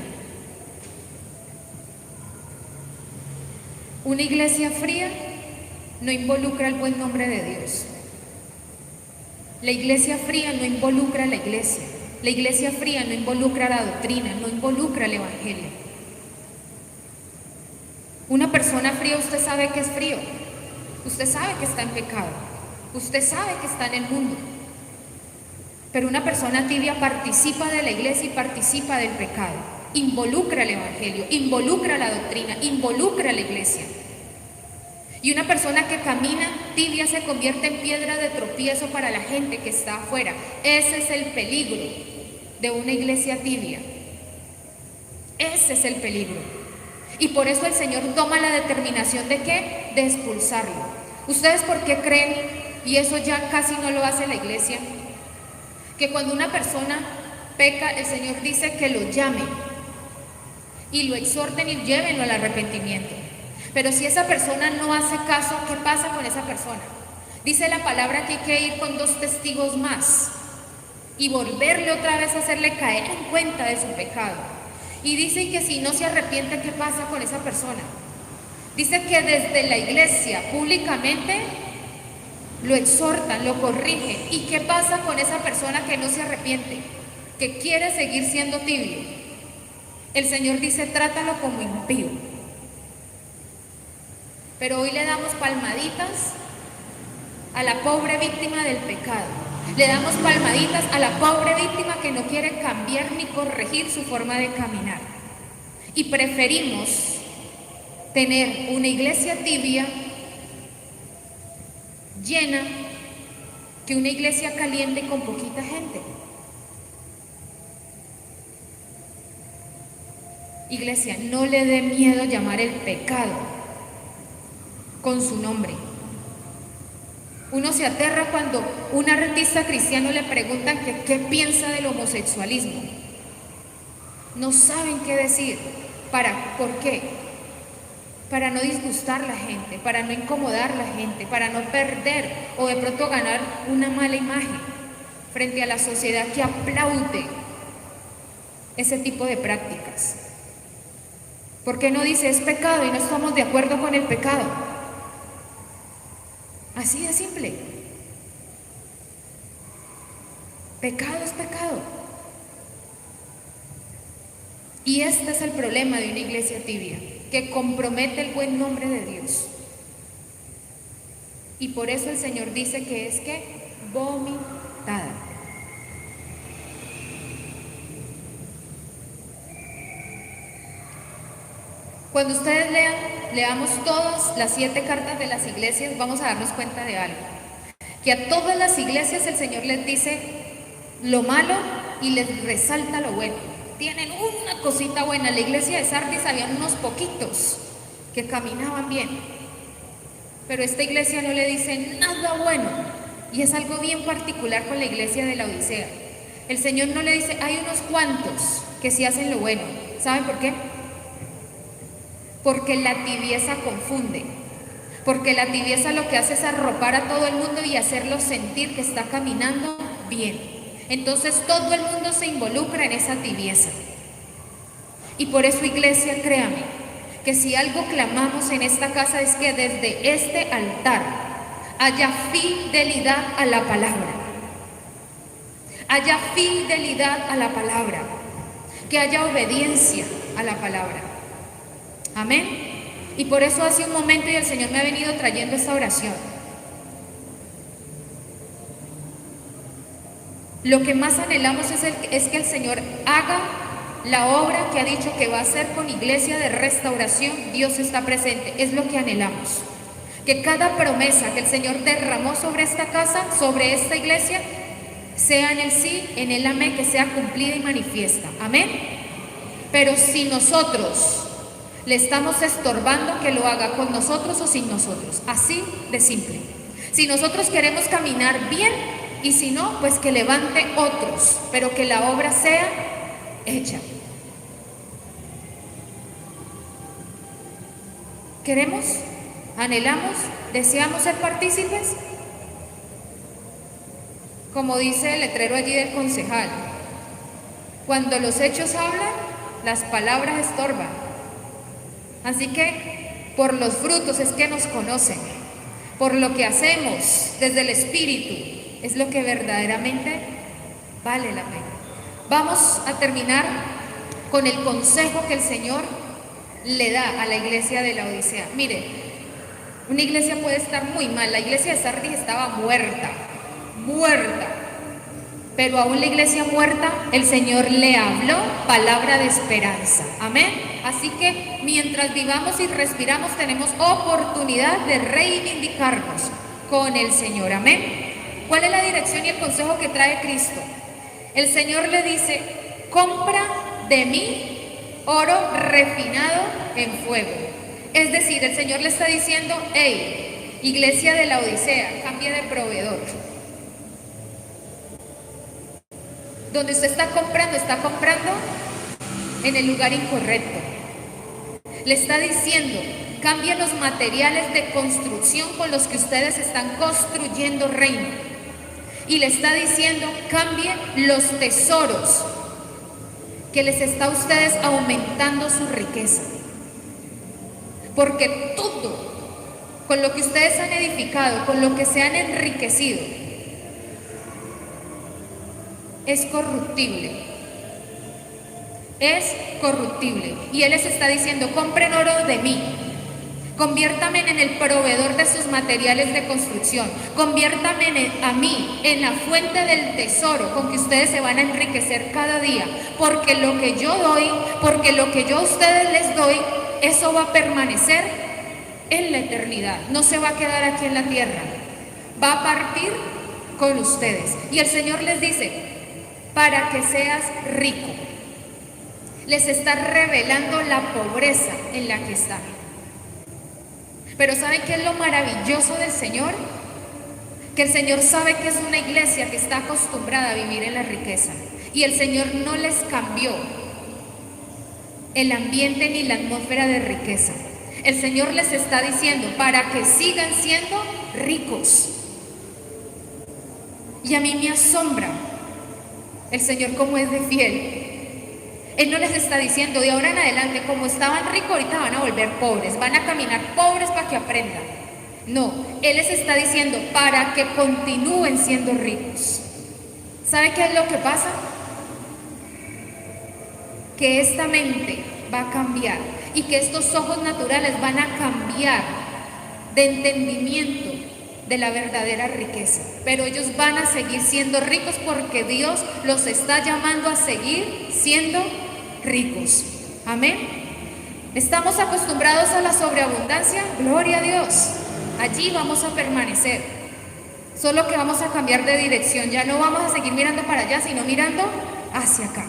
Una iglesia fría no involucra el buen nombre de Dios. La iglesia fría no involucra a la iglesia. La iglesia fría no involucra la doctrina, no involucra el evangelio. Una persona fría, usted sabe que es frío. Usted sabe que está en pecado. Usted sabe que está en el mundo. Pero una persona tibia participa de la iglesia y participa del pecado. Involucra el evangelio, involucra la doctrina, involucra la iglesia. Y una persona que camina tibia se convierte en piedra de tropiezo para la gente que está afuera. Ese es el peligro de una iglesia tibia. Ese es el peligro. Y por eso el Señor toma la determinación de ¿qué? De expulsarlo. ¿Ustedes por qué creen, y eso ya casi no lo hace la iglesia, que cuando una persona peca, el Señor dice que lo llamen y lo exhorten y llévenlo al arrepentimiento? Pero si esa persona no hace caso, ¿qué pasa con esa persona? Dice la palabra que hay que ir con 2 testigos más y volverle otra vez a hacerle caer en cuenta de su pecado. Y dice que si no se arrepiente, ¿qué pasa con esa persona? Dice que desde la iglesia públicamente lo exhortan, lo corrigen. ¿Y qué pasa con esa persona que no se arrepiente, que quiere seguir siendo tibio? El Señor dice, trátalo como impío. Pero hoy le damos palmaditas a la pobre víctima del pecado. Le damos palmaditas a la pobre víctima que no quiere cambiar ni corregir su forma de caminar. Y preferimos tener una iglesia tibia llena que una iglesia caliente con poquita gente. Iglesia, no le dé miedo llamar el pecado con su nombre. Uno se aterra cuando un artista cristiano le preguntan que qué piensa del homosexualismo. No saben qué decir. ¿Por qué? para no disgustar a la gente, para no incomodar a la gente, para no perder o de pronto ganar una mala imagen frente a la sociedad que aplaude ese tipo de prácticas. ¿Por qué no dice es pecado y no estamos de acuerdo con el pecado? Así de simple. Pecado es pecado. Y este es el problema de una iglesia tibia, que compromete el buen nombre de Dios. Y por eso el Señor dice que es que vomitada. Cuando ustedes leamos todas las 7 cartas de las iglesias, vamos a darnos cuenta de algo. Que a todas las iglesias el Señor les dice lo malo y les resalta lo bueno. Tienen una cosita buena. En la iglesia de Sardis habían unos poquitos que caminaban bien, pero esta iglesia no le dice nada bueno, y es algo bien particular con la iglesia de la Odisea. El Señor no le dice, hay unos cuantos que sí hacen lo bueno. ¿Saben por qué? Porque la tibieza confunde, porque la tibieza lo que hace es arropar a todo el mundo y hacerlo sentir que está caminando bien. Entonces todo el mundo se involucra en esa tibieza. Y por eso, iglesia, créame, que si algo clamamos en esta casa es que desde este altar haya fidelidad a la palabra. Haya fidelidad a la palabra. Que haya obediencia a la palabra. Amén. Y por eso hace un momento y el Señor me ha venido trayendo esta oración. Lo que más anhelamos es que el Señor haga la obra que ha dicho que va a hacer con Iglesia de Restauración. Dios está presente, es lo que anhelamos. Que cada promesa que el Señor derramó sobre esta casa, sobre esta iglesia, sea en el sí, en el amén, que sea cumplida y manifiesta. Amén. Pero si nosotros le estamos estorbando, que lo haga con nosotros o sin nosotros. Así de simple. Si nosotros queremos caminar bien, y si no, pues que levante otros, pero que la obra sea hecha. ¿Queremos? ¿Anhelamos? ¿Deseamos ser partícipes? Como dice el letrero allí del concejal, cuando los hechos hablan, las palabras estorban. Así que por los frutos es que nos conocen, por lo que hacemos desde el Espíritu, es lo que verdaderamente vale la pena. Vamos a terminar con el consejo que el Señor le da a la iglesia de la Odisea. Mire, una iglesia puede estar muy mal. La iglesia de Sardis estaba muerta, pero aún la iglesia muerta, el Señor le habló palabra de esperanza. Amén. Así que mientras vivamos y respiramos, tenemos oportunidad de reivindicarnos con el Señor. Amén. ¿Cuál es la dirección y el consejo que trae Cristo? El Señor le dice, compra de mí oro refinado en fuego. Es decir, el Señor le está diciendo, hey, iglesia de la Odisea, cambie de proveedor. Donde usted está comprando en el lugar incorrecto. Le está diciendo, cambie los materiales de construcción con los que ustedes están construyendo reino. Y le está diciendo, cambie los tesoros que les está a ustedes aumentando su riqueza. Porque todo, con lo que ustedes han edificado, con lo que se han enriquecido, es corruptible. Es corruptible. Y Él les está diciendo, compren oro de mí. Conviértame en el proveedor de sus materiales de construcción. Conviértame a mí en la fuente del tesoro con que ustedes se van a enriquecer cada día. Porque lo que yo doy, porque lo que yo a ustedes les doy, eso va a permanecer en la eternidad. No se va a quedar aquí en la tierra. Va a partir con ustedes. Y el Señor les dice, para que seas rico. Les está revelando la pobreza en la que están. Pero ¿saben qué es lo maravilloso del Señor? Que el Señor sabe que es una iglesia que está acostumbrada a vivir en la riqueza. Y el Señor no les cambió el ambiente ni la atmósfera de riqueza. El Señor les está diciendo para que sigan siendo ricos. Y a mí me asombra el Señor como es de fiel. Él no les está diciendo de ahora en adelante, como estaban ricos, ahorita van a volver pobres, van a caminar pobres para que aprendan. No, Él les está diciendo para que continúen siendo ricos. ¿Sabe qué es lo que pasa? Que esta mente va a cambiar y que estos ojos naturales van a cambiar de entendimiento de la verdadera riqueza. Pero ellos van a seguir siendo ricos porque Dios los está llamando a seguir siendo ricos. Amén. ¿Estamos acostumbrados a la sobreabundancia? Gloria a Dios. Allí vamos a permanecer. Solo que vamos a cambiar de dirección. Ya no vamos a seguir mirando para allá, sino mirando hacia acá.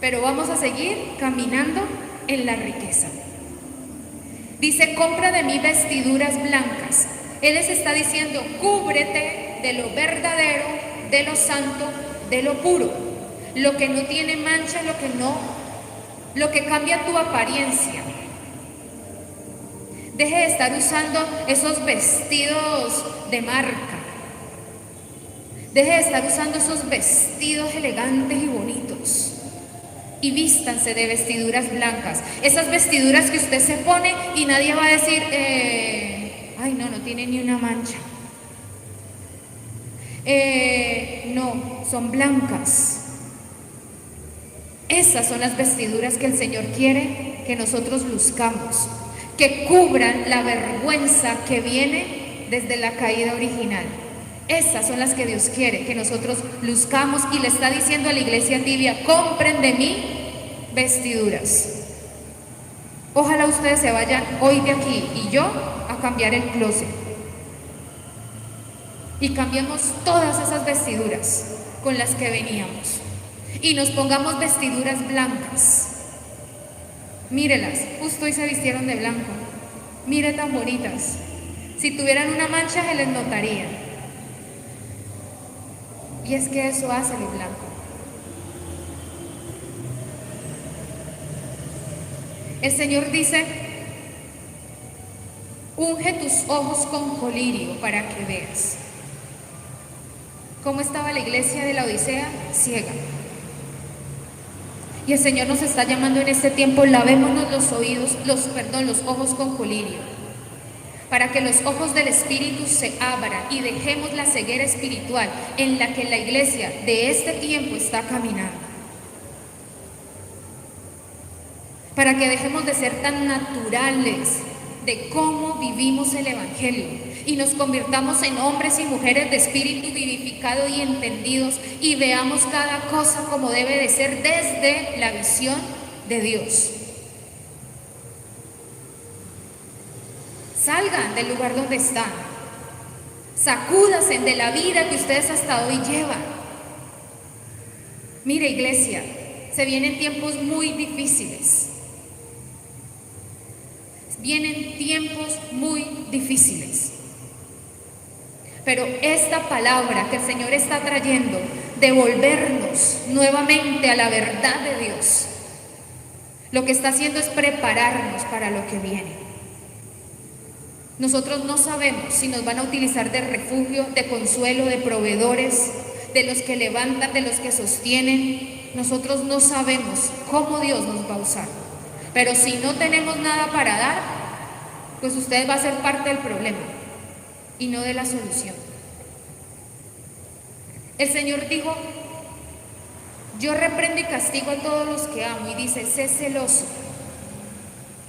Pero vamos a seguir caminando en la riqueza. Dice, compra de mí vestiduras blancas. Él les está diciendo, cúbrete de lo verdadero, de lo santo, de lo puro. Lo que no tiene mancha, lo que cambia tu apariencia. Deje de estar usando esos vestidos de marca. Deje de estar usando esos vestidos elegantes y bonitos. Y vístanse de vestiduras blancas. Esas vestiduras que usted se pone y nadie va a decir, ay no, no tiene ni una mancha. No, son blancas. Esas son las vestiduras que el Señor quiere que nosotros luzcamos, que cubran la vergüenza que viene desde la caída original. Esas son las que Dios quiere que nosotros luzcamos, y le está diciendo a la iglesia tibia, compren de mí vestiduras. Ojalá ustedes se vayan hoy de aquí y yo a cambiar el closet y cambiemos todas esas vestiduras con las que veníamos y nos pongamos vestiduras blancas. Mírelas, justo hoy se vistieron de blanco. Mire tan bonitas. Si tuvieran una mancha se les notaría. Y es que eso hace lo blanco. El Señor dice, unge tus ojos con colirio para que veas. ¿Cómo estaba la iglesia de la Odisea? Ciega. Y el Señor nos está llamando en este tiempo, lavémonos los ojos con colirio, para que los ojos del Espíritu se abran y dejemos la ceguera espiritual en la que la iglesia de este tiempo está caminando. Para que dejemos de ser tan naturales de cómo vivimos el Evangelio y nos convirtamos en hombres y mujeres de espíritu vivificado y entendidos, y veamos cada cosa como debe de ser desde la visión de Dios. Salgan del lugar donde están, sacúdanse de la vida que ustedes hasta hoy llevan. Mire, iglesia, se vienen tiempos muy difíciles. Vienen tiempos muy difíciles. Pero esta palabra que el Señor está trayendo, de volvernos nuevamente a la verdad de Dios, lo que está haciendo es prepararnos para lo que viene. Nosotros no sabemos si nos van a utilizar de refugio, de consuelo, de proveedores, de los que levantan, de los que sostienen. Nosotros no sabemos cómo Dios nos va a usar. Pero si no tenemos nada para dar, pues usted va a ser parte del problema y no de la solución. El Señor dijo, yo reprendo y castigo a todos los que amo, y dice, sé celoso.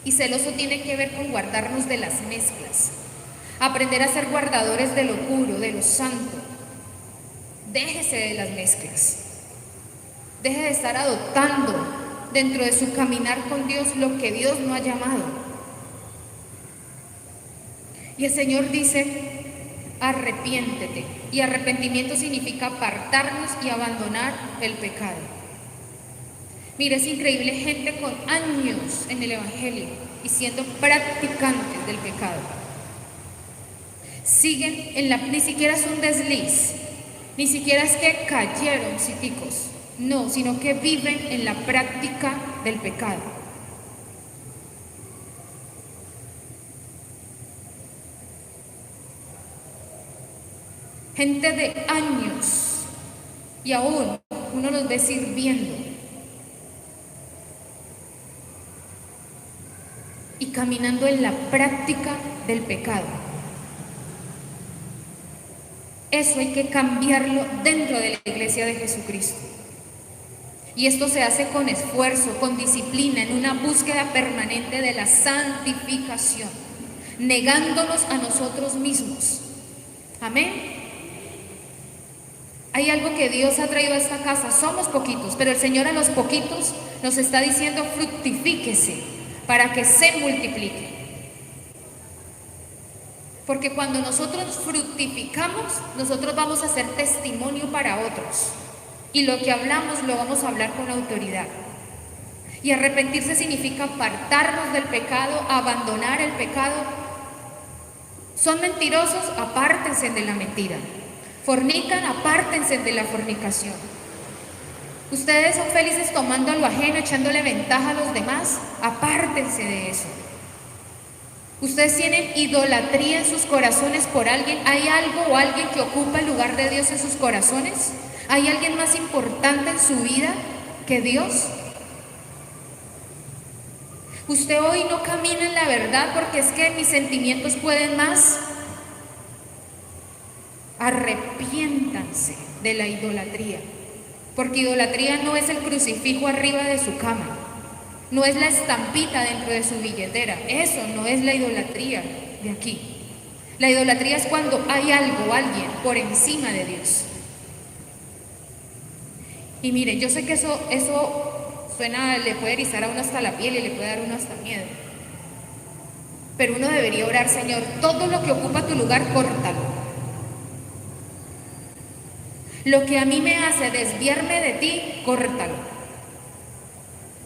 Y celoso tiene que ver con guardarnos de las mezclas, aprender a ser guardadores de lo puro, de lo santo. Déjese de las mezclas, deje de estar adoptando dentro de su caminar con Dios lo que Dios no ha llamado. Y el Señor dice, arrepiéntete. Y arrepentimiento significa apartarnos y abandonar el pecado. Mire, es increíble, gente con años en el Evangelio y siendo practicantes del pecado. Siguen ni siquiera es un desliz, ni siquiera es que cayeron citicos, no, sino que viven en la práctica del pecado. gente de años, y aún uno los ve sirviendo y caminando en la práctica del pecado. Eso hay que cambiarlo dentro de la iglesia de Jesucristo. Y esto se hace con esfuerzo, con disciplina, en una búsqueda permanente de la santificación, negándonos a nosotros mismos. Amén. Hay algo que Dios ha traído a esta casa. Somos poquitos, pero el Señor a los poquitos nos está diciendo: fructifíquese para que se multiplique. Porque cuando nosotros fructificamos, nosotros vamos a ser testimonio para otros. Y lo que hablamos lo vamos a hablar con autoridad. Y arrepentirse significa apartarnos del pecado, abandonar el pecado. Son mentirosos, apártense de la mentira. Fornican, apártense de la fornicación. Ustedes son felices tomando lo ajeno, echándole ventaja a los demás, apártense de eso. Ustedes tienen idolatría en sus corazones por alguien. ¿Hay algo o alguien que ocupa el lugar de Dios en sus corazones? ¿Hay alguien más importante en su vida que Dios? Usted hoy no camina en la verdad porque es que mis sentimientos pueden más. Arrepiéntanse de la idolatría, porque idolatría no es el crucifijo arriba de su cama, no es la estampita dentro de su billetera. Eso no es la idolatría de aquí. La idolatría es cuando hay algo o alguien por encima de Dios. Y miren, yo sé que eso suena, le puede erizar a uno hasta la piel y le puede dar a uno hasta miedo. Pero uno debería orar: Señor, todo lo que ocupa tu lugar, córtalo. Lo que a mí me hace desviarme de ti, córtalo.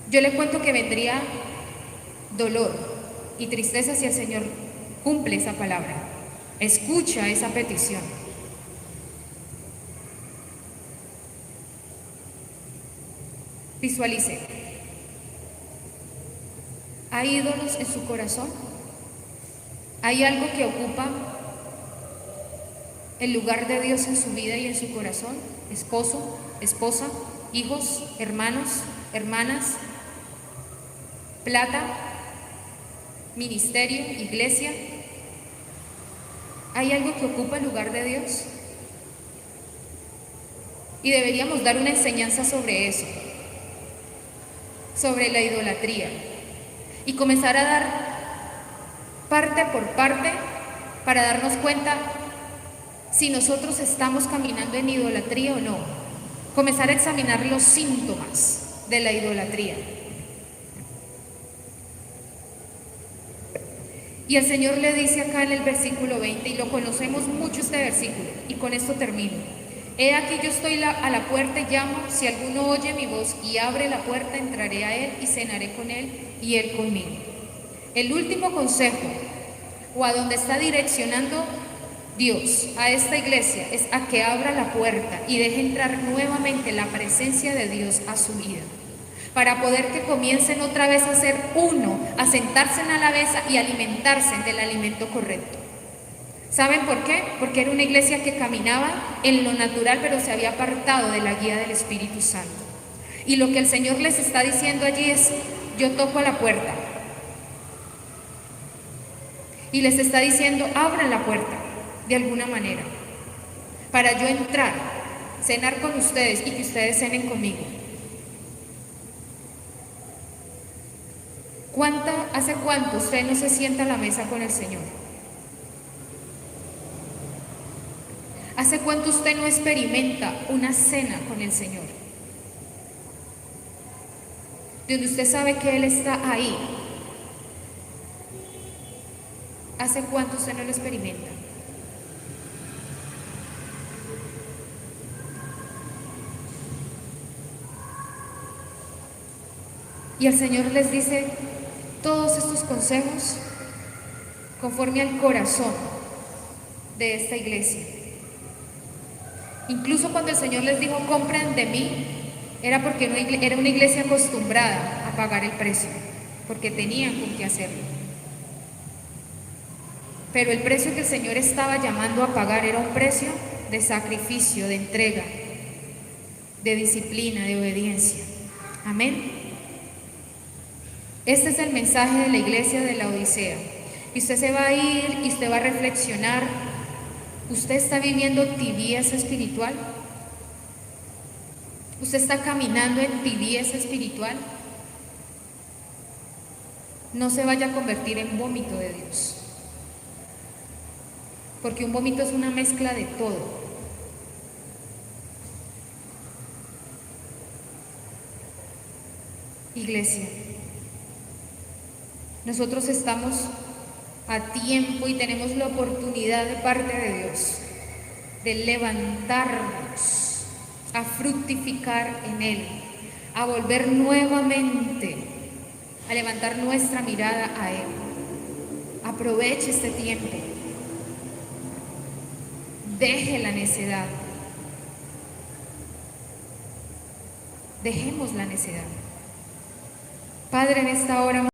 Yo le cuento que vendría dolor y tristeza si el Señor cumple esa palabra, escucha esa petición. Visualice. ¿Hay ídolos en su corazón? ¿Hay algo que ocupa el lugar de Dios en su vida y en su corazón? Esposo, esposa, hijos, hermanos, hermanas, plata, ministerio, iglesia. ¿Hay algo que ocupa el lugar de Dios? Y deberíamos dar una enseñanza sobre eso, sobre la idolatría, y comenzar a dar parte por parte para darnos cuenta si nosotros estamos caminando en idolatría o no. Comenzar a examinar los síntomas de la idolatría. Y el Señor le dice acá en el versículo 20, y lo conocemos mucho este versículo, y con esto termino: he aquí yo estoy a la puerta y llamo. Si alguno oye mi voz y abre la puerta, entraré a él y cenaré con él y él conmigo. El último consejo, o a donde está direccionando Dios a esta iglesia, es a que abra la puerta y deje entrar nuevamente la presencia de Dios a su vida, para poder que comiencen otra vez a ser uno, a sentarse en la mesa y alimentarse del alimento correcto. ¿Saben por qué? Porque era una iglesia que caminaba en lo natural, pero se había apartado de la guía del Espíritu Santo. Y lo que el Señor les está diciendo allí es: yo toco a la puerta. Y les está diciendo: abran la puerta de alguna manera, para yo entrar, cenar con ustedes y que ustedes cenen conmigo. ¿Hace cuánto usted no se sienta a la mesa con el Señor? ¿Hace cuánto usted no experimenta una cena con el Señor? Donde usted sabe que Él está ahí. ¿Hace cuánto usted no lo experimenta? Y el Señor les dice todos estos consejos conforme al corazón de esta iglesia. Incluso cuando el Señor les dijo: compren de mí, era porque era una iglesia acostumbrada a pagar el precio, porque tenían con qué hacerlo. Pero el precio que el Señor estaba llamando a pagar era un precio de sacrificio, de entrega, de disciplina, de obediencia. Amén. Este es el mensaje de la iglesia de la Odisea. Y usted se va a ir y usted va a reflexionar. ¿Usted está viviendo tibieza espiritual? ¿Usted está caminando en tibieza espiritual? No se vaya a convertir en vómito de Dios. Porque un vómito es una mezcla de todo. Iglesia, nosotros estamos a tiempo y tenemos la oportunidad de parte de Dios de levantarnos a fructificar en Él, a volver nuevamente, a levantar nuestra mirada a Él. Aproveche este tiempo. Deje la necedad. Dejemos la necedad. Padre, en esta hora